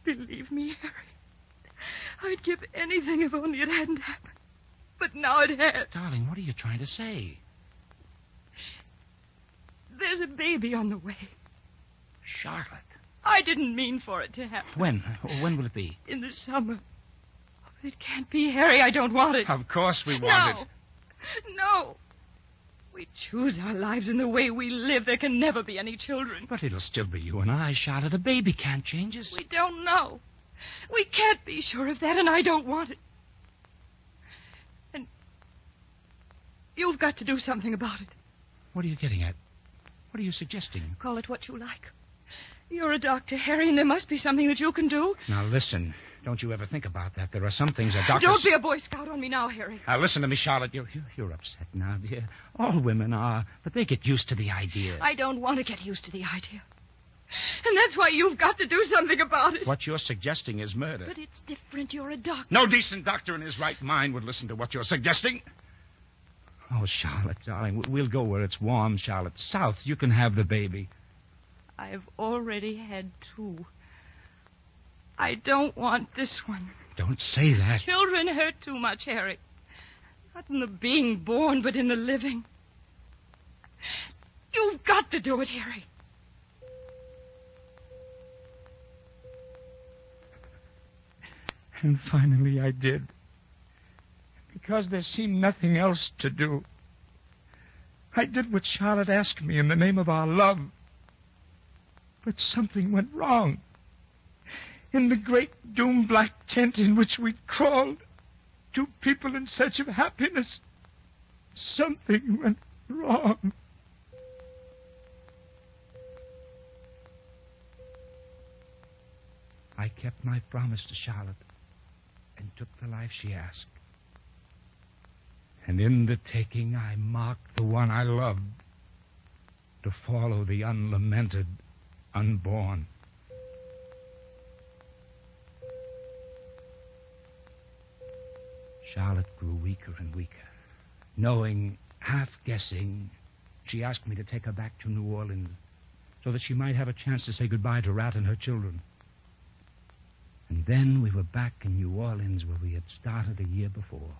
Speaker 15: Believe me, Harry. I'd give anything if only it hadn't happened. But now it has.
Speaker 4: Darling, what are you trying to say?
Speaker 15: There's a baby on the way.
Speaker 4: Charlotte.
Speaker 15: I didn't mean for it to happen.
Speaker 4: When? When will it be?
Speaker 15: In the summer. It can't be, Harry. I don't want it.
Speaker 4: Of course we want it.
Speaker 15: No. We choose our lives in the way we live. There can never be any children.
Speaker 4: But it'll still be you and I, Charlotte. A baby can't change us.
Speaker 15: We don't know. We can't be sure of that, and I don't want it. And you've got to do something about it.
Speaker 4: What are you getting at? What are you suggesting?
Speaker 15: Call it what you like. You're a doctor, Harry, and there must be something that you can do.
Speaker 4: Now, listen. Don't you ever think about that. There are some things a doctor...
Speaker 15: Don't be a Boy Scout on me now, Harry.
Speaker 4: Now, listen to me, Charlotte. You're upset now, dear. All women are, but they get used to the idea.
Speaker 15: I don't want to get used to the idea. And that's why you've got to do something about it.
Speaker 4: What you're suggesting is murder.
Speaker 15: But it's different. You're a doctor.
Speaker 4: No decent doctor in his right mind would listen to what you're suggesting. Oh, Charlotte, darling, we'll go where it's warm, Charlotte. South, you can have the baby.
Speaker 15: I've already had 2. I don't want this one.
Speaker 4: Don't say that.
Speaker 15: Children hurt too much, Harry. Not in the being born, but in the living. You've got to do it, Harry.
Speaker 8: And finally I did. Because there seemed nothing else to do. I did what Charlotte asked me in the name of our love. But something went wrong. In the great doom-black tent in which we'd crawled, 2 people in search of happiness, something went wrong. I kept my promise to Charlotte and took the life she asked. And in the taking, I marked the one I loved to follow the unlamented, unborn. Charlotte grew weaker and weaker. Knowing, half guessing, she asked me to take her back to New Orleans so that she might have a chance to say goodbye to Rat and her children. And then we were back in New Orleans where we had started a year before.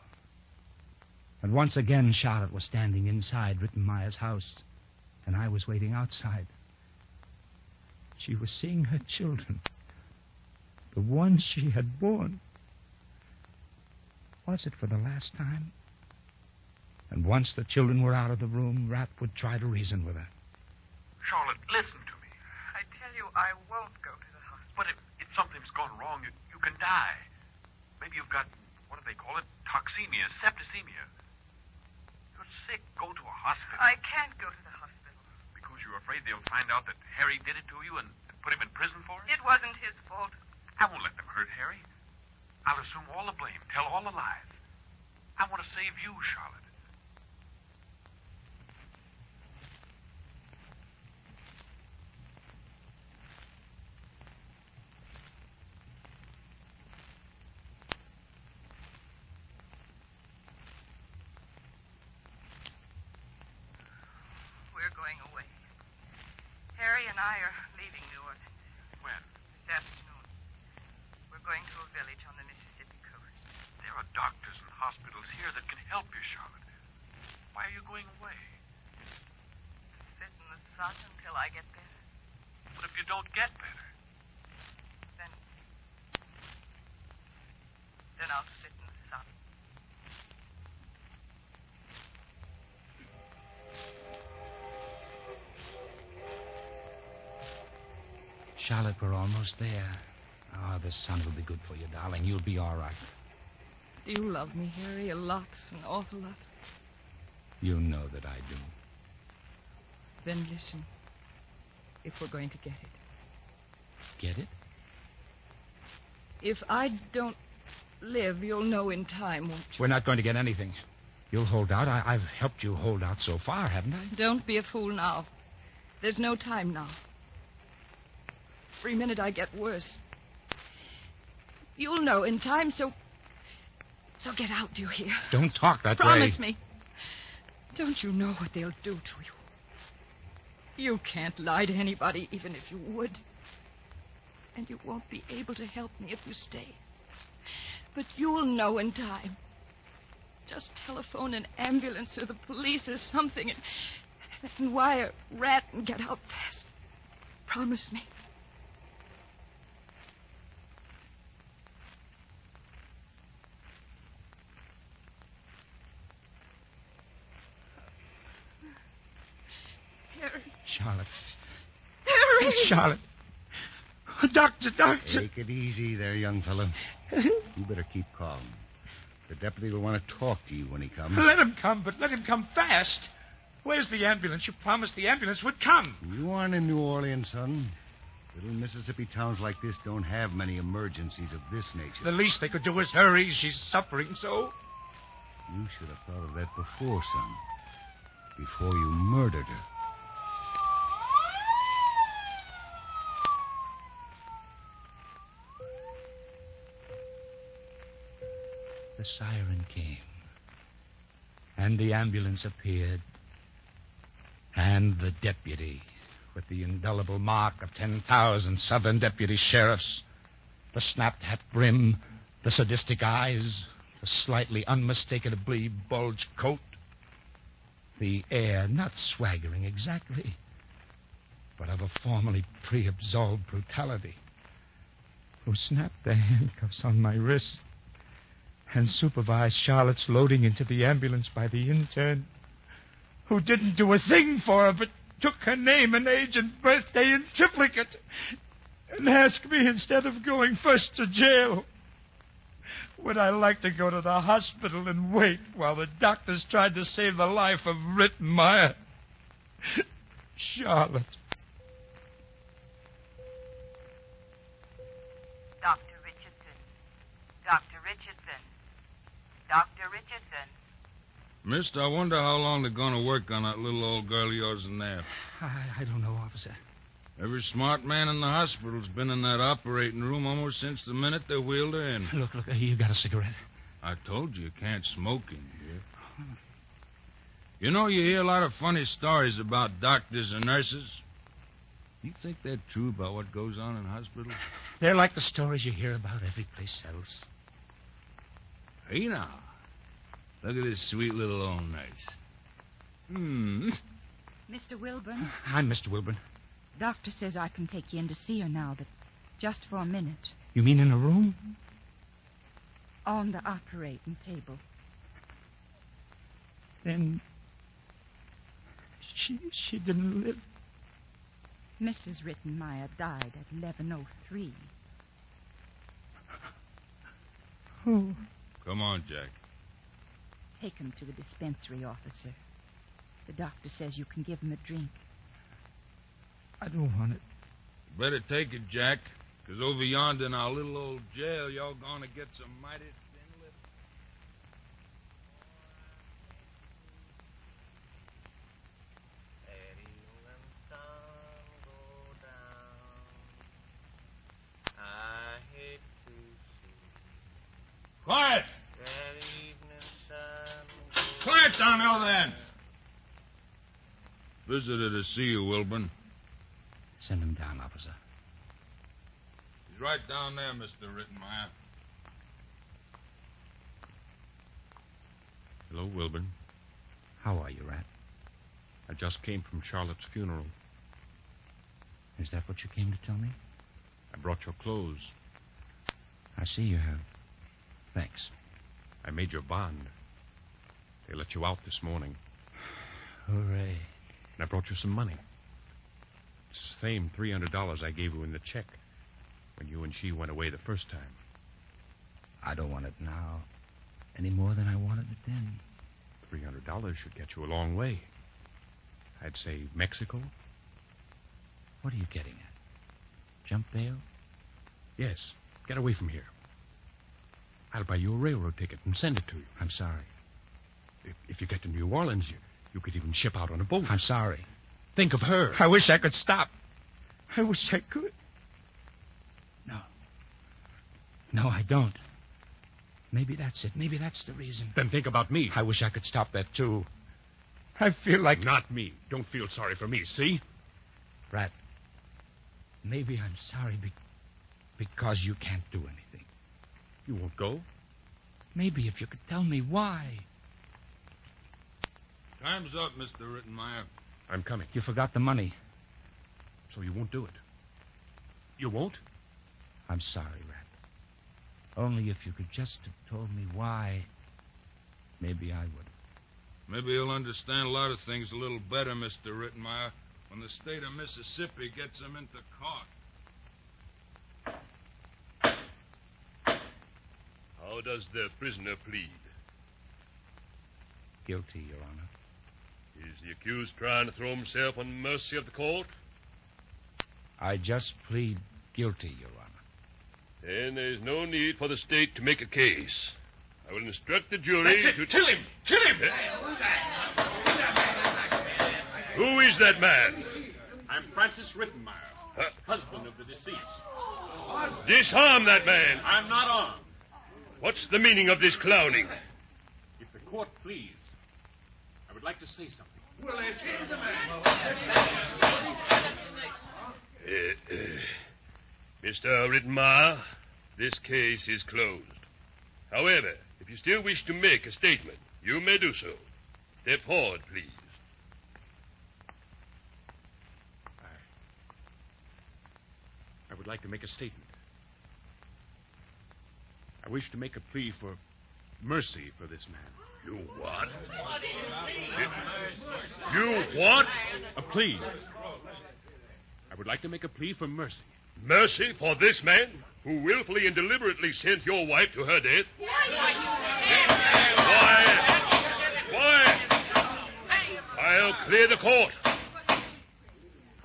Speaker 8: And once again, Charlotte was standing inside Rittenmeyer's house, and I was waiting outside. She was seeing her children, the ones she had born. Was it for the last time? And once the children were out of the room, Rat would try to reason with her.
Speaker 12: Charlotte, listen to me.
Speaker 9: I tell you, I won't go to the hospital.
Speaker 12: But if something's gone wrong, you can die. Maybe you've got, what do they call it? Toxemia, septicemia. You're sick. Go to a hospital.
Speaker 9: I can't go to the hospital.
Speaker 12: Because you're afraid they'll find out that Harry did it to you and put him in prison for it?
Speaker 9: It wasn't his fault.
Speaker 12: I won't let them hurt Harry. I'll assume all the blame, tell all the lies. I want to save you, Charlotte.
Speaker 9: We're going away. Harry and I are leaving New Orleans.
Speaker 12: When?
Speaker 9: This afternoon. We're going to a village on the Mississippi coast.
Speaker 12: There are doctors and hospitals here that can help you, Charlotte. Why are you going away?
Speaker 9: Sit in the sun until I get better.
Speaker 12: But if you don't get better?
Speaker 9: Then I'll sit in the sun.
Speaker 4: Charlotte, we're almost there. Oh, the sun will be good for you, darling. You'll be all right.
Speaker 15: Do you love me, Harry, a lot, an awful lot?
Speaker 4: You know that I do.
Speaker 15: Then listen. If we're going to get it.
Speaker 4: Get it?
Speaker 15: If I don't live, you'll know in time, won't you?
Speaker 4: We're not going to get anything. You'll hold out. I've helped you hold out so far, haven't I?
Speaker 15: Don't be a fool now. There's no time now. Every minute I get worse. You'll know in time, so get out, do you hear?
Speaker 4: Don't talk that way.
Speaker 15: Promise me. Don't you know what they'll do to you? You can't lie to anybody, even if you would. And you won't be able to help me if you stay. But you'll know in time. Just telephone an ambulance or the police or something and wire Rat and get out fast. Promise me. Harry.
Speaker 4: Charlotte.
Speaker 15: Harry!
Speaker 8: Charlotte. Doctor.
Speaker 6: Take it easy there, young fellow. You better keep calm. The deputy will want to talk to you when he comes.
Speaker 8: Let him come, but let him come fast. Where's the ambulance? You promised the ambulance would come.
Speaker 6: You aren't in New Orleans, son. Little Mississippi towns like this don't have many emergencies of this nature.
Speaker 8: The least they could do is hurry. She's suffering so.
Speaker 6: You should have thought of that before, son. Before you murdered her.
Speaker 4: The siren came, and the ambulance appeared, and the deputy, with the indelible mark of 10,000 Southern deputy sheriffs, the snapped hat brim, the sadistic eyes, the slightly unmistakably bulged coat, the air not swaggering exactly, but of a formerly pre-absolved brutality, who snapped the handcuffs on my wrist and supervised Charlotte's loading into the ambulance by the intern, who didn't do a thing for her but
Speaker 16: took her name and age and birthday in triplicate and asked me instead of going first to jail, would I like to go to the hospital and wait while the doctors tried to save the life of Rittenmeyer. Charlotte.
Speaker 9: Dr. Richardson. Dr. Richardson. Dr. Richardson.
Speaker 17: Mister, I wonder how long they're going to work on that little old girl of yours in there.
Speaker 8: I don't know, officer.
Speaker 17: Every smart man in the hospital's been in that operating room almost since the minute they wheeled her in.
Speaker 8: Look, you got a cigarette?
Speaker 17: I told you can't smoke in here. You know, you hear a lot of funny stories about doctors and nurses. You think they're true about what goes on in hospitals?
Speaker 8: They're like the stories you hear about every place else.
Speaker 17: Hey, now. Look at this sweet little old nurse.
Speaker 18: Mr. Wilburn?
Speaker 8: I'm Mr. Wilburn.
Speaker 18: Doctor says I can take you in to see her now, but just for a minute.
Speaker 8: You mean in a room?
Speaker 18: On the operating table.
Speaker 8: Then she didn't live.
Speaker 18: Mrs. Rittenmeyer died at 11:03.
Speaker 8: Oh.
Speaker 17: Come on, Jack.
Speaker 18: Take him to the dispensary, officer. The doctor says you can give him a drink.
Speaker 8: I don't want it.
Speaker 17: You better take it, Jack, because over yonder in our little old jail, y'all gonna get some mighty thin lips. Quiet! Quiet down there, then! Visitor to see you, Wilburn.
Speaker 8: Send him down, officer.
Speaker 17: He's right down there, Mr. Rittenmeyer.
Speaker 12: Hello, Wilburn.
Speaker 8: How are you, Rat?
Speaker 12: I just came from Charlotte's funeral.
Speaker 8: Is that what you came to tell me?
Speaker 12: I brought your clothes.
Speaker 8: I see you have. Thanks.
Speaker 12: I made your bond. They let you out this morning.
Speaker 8: Hooray.
Speaker 12: And I brought you some money. It's the same $300 I gave you in the check when you and she went away the first time.
Speaker 8: I don't want it now any more than I wanted it then.
Speaker 12: $300 should get you a long way. I'd say Mexico.
Speaker 8: What are you getting at? Jump bail?
Speaker 12: Yes. Get away from here. I'll buy you a railroad ticket and send it to you.
Speaker 8: I'm sorry.
Speaker 12: If you get to New Orleans, you could even ship out on a boat.
Speaker 8: I'm sorry.
Speaker 12: Think of her.
Speaker 16: I wish I could stop. I wish I could.
Speaker 8: No, I don't. Maybe that's it. Maybe that's the reason.
Speaker 12: Then think about me.
Speaker 8: I wish I could stop that, too.
Speaker 16: I feel like...
Speaker 12: Not me. Don't feel sorry for me, see?
Speaker 8: Rat, maybe I'm sorry because you can't do anything.
Speaker 12: You won't go?
Speaker 8: Maybe if you could tell me why.
Speaker 17: Time's up, Mr. Rittenmeyer.
Speaker 12: I'm coming.
Speaker 8: You forgot the money.
Speaker 12: So you won't do it? You won't?
Speaker 8: I'm sorry, Rat. Only if you could just have told me why, maybe I would.
Speaker 17: Maybe you'll understand a lot of things a little better, Mr. Rittenmeyer, when the state of Mississippi gets him into court.
Speaker 19: How does the prisoner plead?
Speaker 8: Guilty, Your Honor.
Speaker 19: Is the accused trying to throw himself on the mercy of the court?
Speaker 8: I just plead guilty, Your Honor.
Speaker 19: Then there's no need for the state to make a case. I will instruct the jury to...
Speaker 7: Kill him! Kill him!
Speaker 19: Who is that man?
Speaker 12: I'm Francis Rittenmeyer, husband of the deceased.
Speaker 19: Disarm that man.
Speaker 12: I'm not armed.
Speaker 19: What's the meaning of this clowning?
Speaker 12: If the court please, I would like to say something.
Speaker 7: Well, the man.
Speaker 19: Mr. Rittenmeyer, this case is closed. However, if you still wish to make a statement, you may do so. Step forward, please.
Speaker 12: I would like to make a statement. I wish to make a plea for mercy for this man.
Speaker 19: You what? You what?
Speaker 12: A plea. I would like to make a plea for mercy.
Speaker 19: Mercy for this man who willfully and deliberately sent your wife to her death? Quiet! I'll clear the court.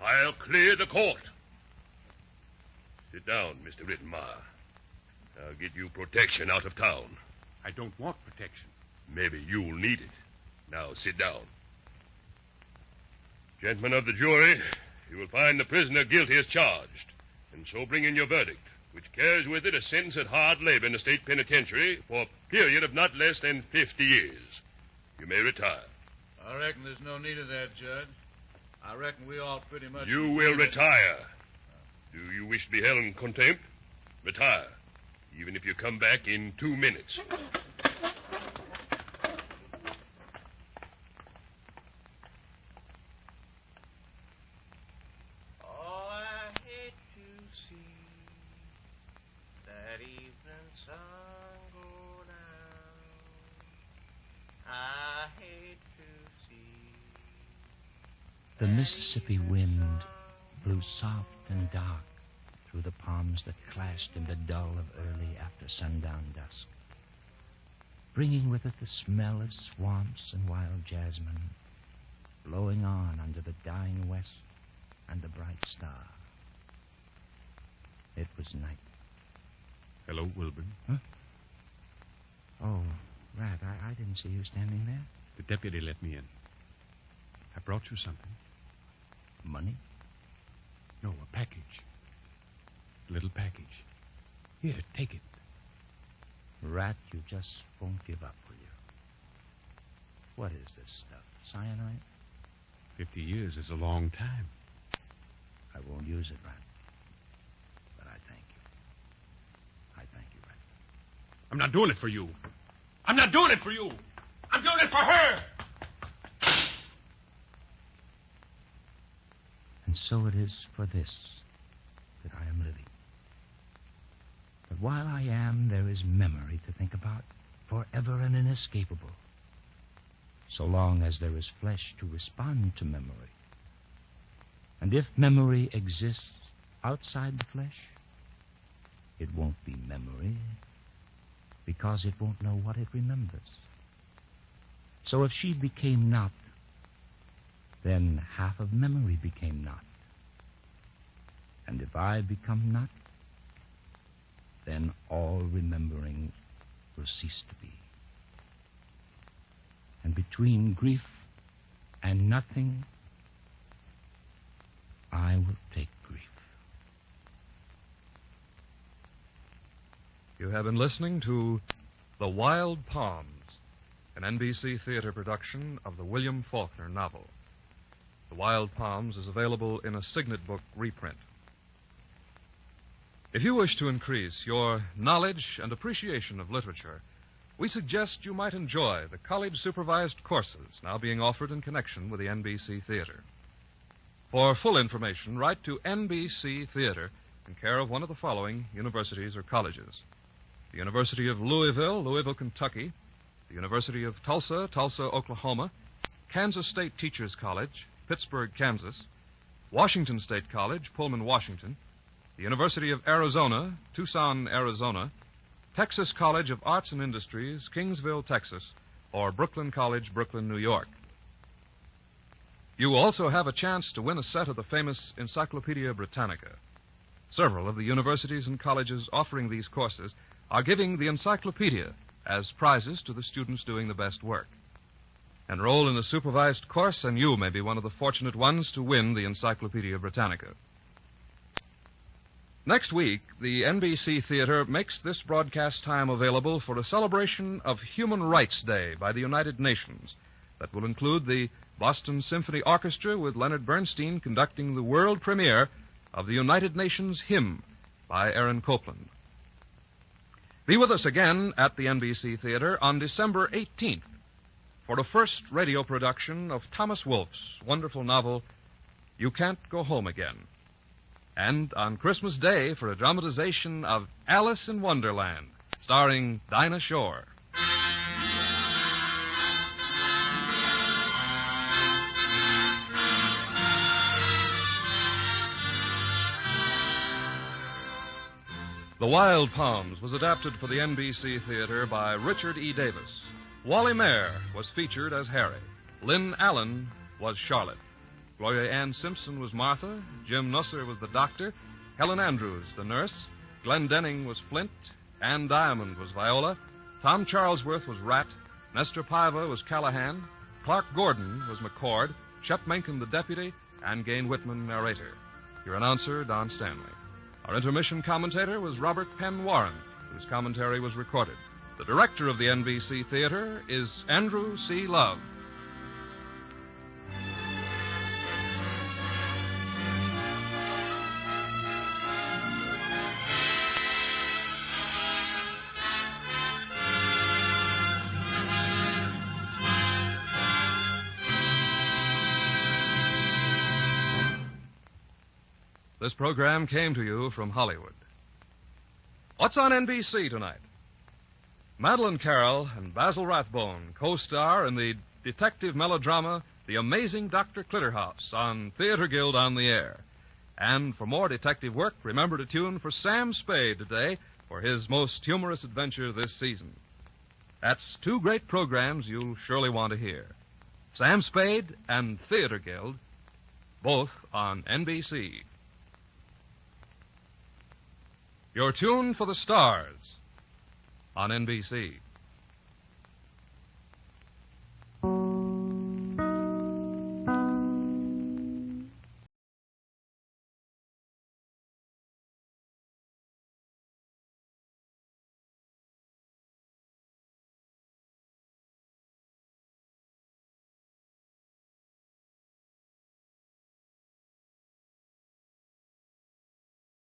Speaker 19: I'll clear the court. Sit down, Mr. Rittenmeyer. I'll get you protection out of town.
Speaker 12: I don't want protection.
Speaker 19: Maybe you'll need it. Now sit down. Gentlemen of the jury, you will find the prisoner guilty as charged, and so bring in your verdict, which carries with it a sentence at hard labor in the state penitentiary for a period of not less than 50 years. You may retire.
Speaker 14: I reckon there's no need of that, Judge. I reckon we all pretty much...
Speaker 19: You will retire. Do you wish to be held in contempt? Retire, even if you come back in 2 minutes.
Speaker 10: Oh, I hate to see that evening sun go down. I hate to see...
Speaker 4: The Mississippi wind blew soft and dark through the palms that clashed in the dull of early after sundown dusk, bringing with it the smell of swamps and wild jasmine, blowing on under the dying west and the bright star. It was night.
Speaker 12: Hello, Wilburn.
Speaker 4: Huh? Oh, Rat, I didn't see you standing there.
Speaker 12: The deputy let me in. I brought you something.
Speaker 4: Money?
Speaker 12: No, a package. A little package. Here, take it.
Speaker 4: Rat, you just won't give up, will you? What is this stuff? Cyanide?
Speaker 12: 50 years is a long time.
Speaker 4: I won't use it, Rat. But I thank you. I thank you, Rat.
Speaker 12: I'm not doing it for you. I'm not doing it for you. I'm doing it for her.
Speaker 4: And so it is for this that I am living. But while I am, there is memory to think about, forever and inescapable, so long as there is flesh to respond to memory. And if memory exists outside the flesh, it won't be memory, because it won't know what it remembers. So if she became not, then half of memory became not. And if I become not, then all remembering will cease to be. And between grief and nothing, I will take grief.
Speaker 1: You have been listening to The Wild Palms, an NBC theater production of the William Faulkner novel. The Wild Palms is available in a Signet book reprint. If you wish to increase your knowledge and appreciation of literature, we suggest you might enjoy the college-supervised courses now being offered in connection with the NBC Theater. For full information, write to NBC Theater in care of one of the following universities or colleges: the University of Louisville, Louisville, Kentucky; the University of Tulsa, Tulsa, Oklahoma; Kansas State Teachers College, Pittsburgh, Kansas; Washington State College, Pullman, Washington; the University of Arizona, Tucson, Arizona; Texas College of Arts and Industries, Kingsville, Texas; or Brooklyn College, Brooklyn, New York. You also have a chance to win a set of the famous Encyclopedia Britannica. Several of the universities and colleges offering these courses are giving the encyclopedia as prizes to the students doing the best work. Enroll in a supervised course, and you may be one of the fortunate ones to win the Encyclopedia Britannica. Next week, the NBC Theater makes this broadcast time available for a celebration of Human Rights Day by the United Nations that will include the Boston Symphony Orchestra with Leonard Bernstein conducting the world premiere of the United Nations Hymn by Aaron Copland. Be with us again at the NBC Theater on December 18th for a first radio production of Thomas Wolfe's wonderful novel, You Can't Go Home Again. And on Christmas Day for a dramatization of Alice in Wonderland, starring Dinah Shore. The Wild Palms was adapted for the NBC Theater by Richard E. Davis. Wally Mayer was featured as Harry. Lynn Allen was Charlotte. Gloria Ann Simpson was Martha. Jim Nusser was the doctor. Helen Andrews, the nurse. Glenn Denning was Flint. Ann Diamond was Viola. Tom Charlesworth was Rat. Nestor Paiva was Callahan. Clark Gordon was McCord. Shep Mencken, the deputy. And Gain Whitman, narrator. Your announcer, Don Stanley. Our intermission commentator was Robert Penn Warren, whose commentary was recorded. The director of the NBC Theater is Andrew C. Love. This program came to you from Hollywood. What's on NBC tonight? Madeline Carroll and Basil Rathbone co-star in the detective melodrama The Amazing Dr. Clitterhouse on Theater Guild on the Air. And for more detective work, remember to tune for Sam Spade today for his most humorous adventure this season. That's two great programs you'll surely want to hear. Sam Spade and Theater Guild, both on NBC. Your tune for the stars on NBC.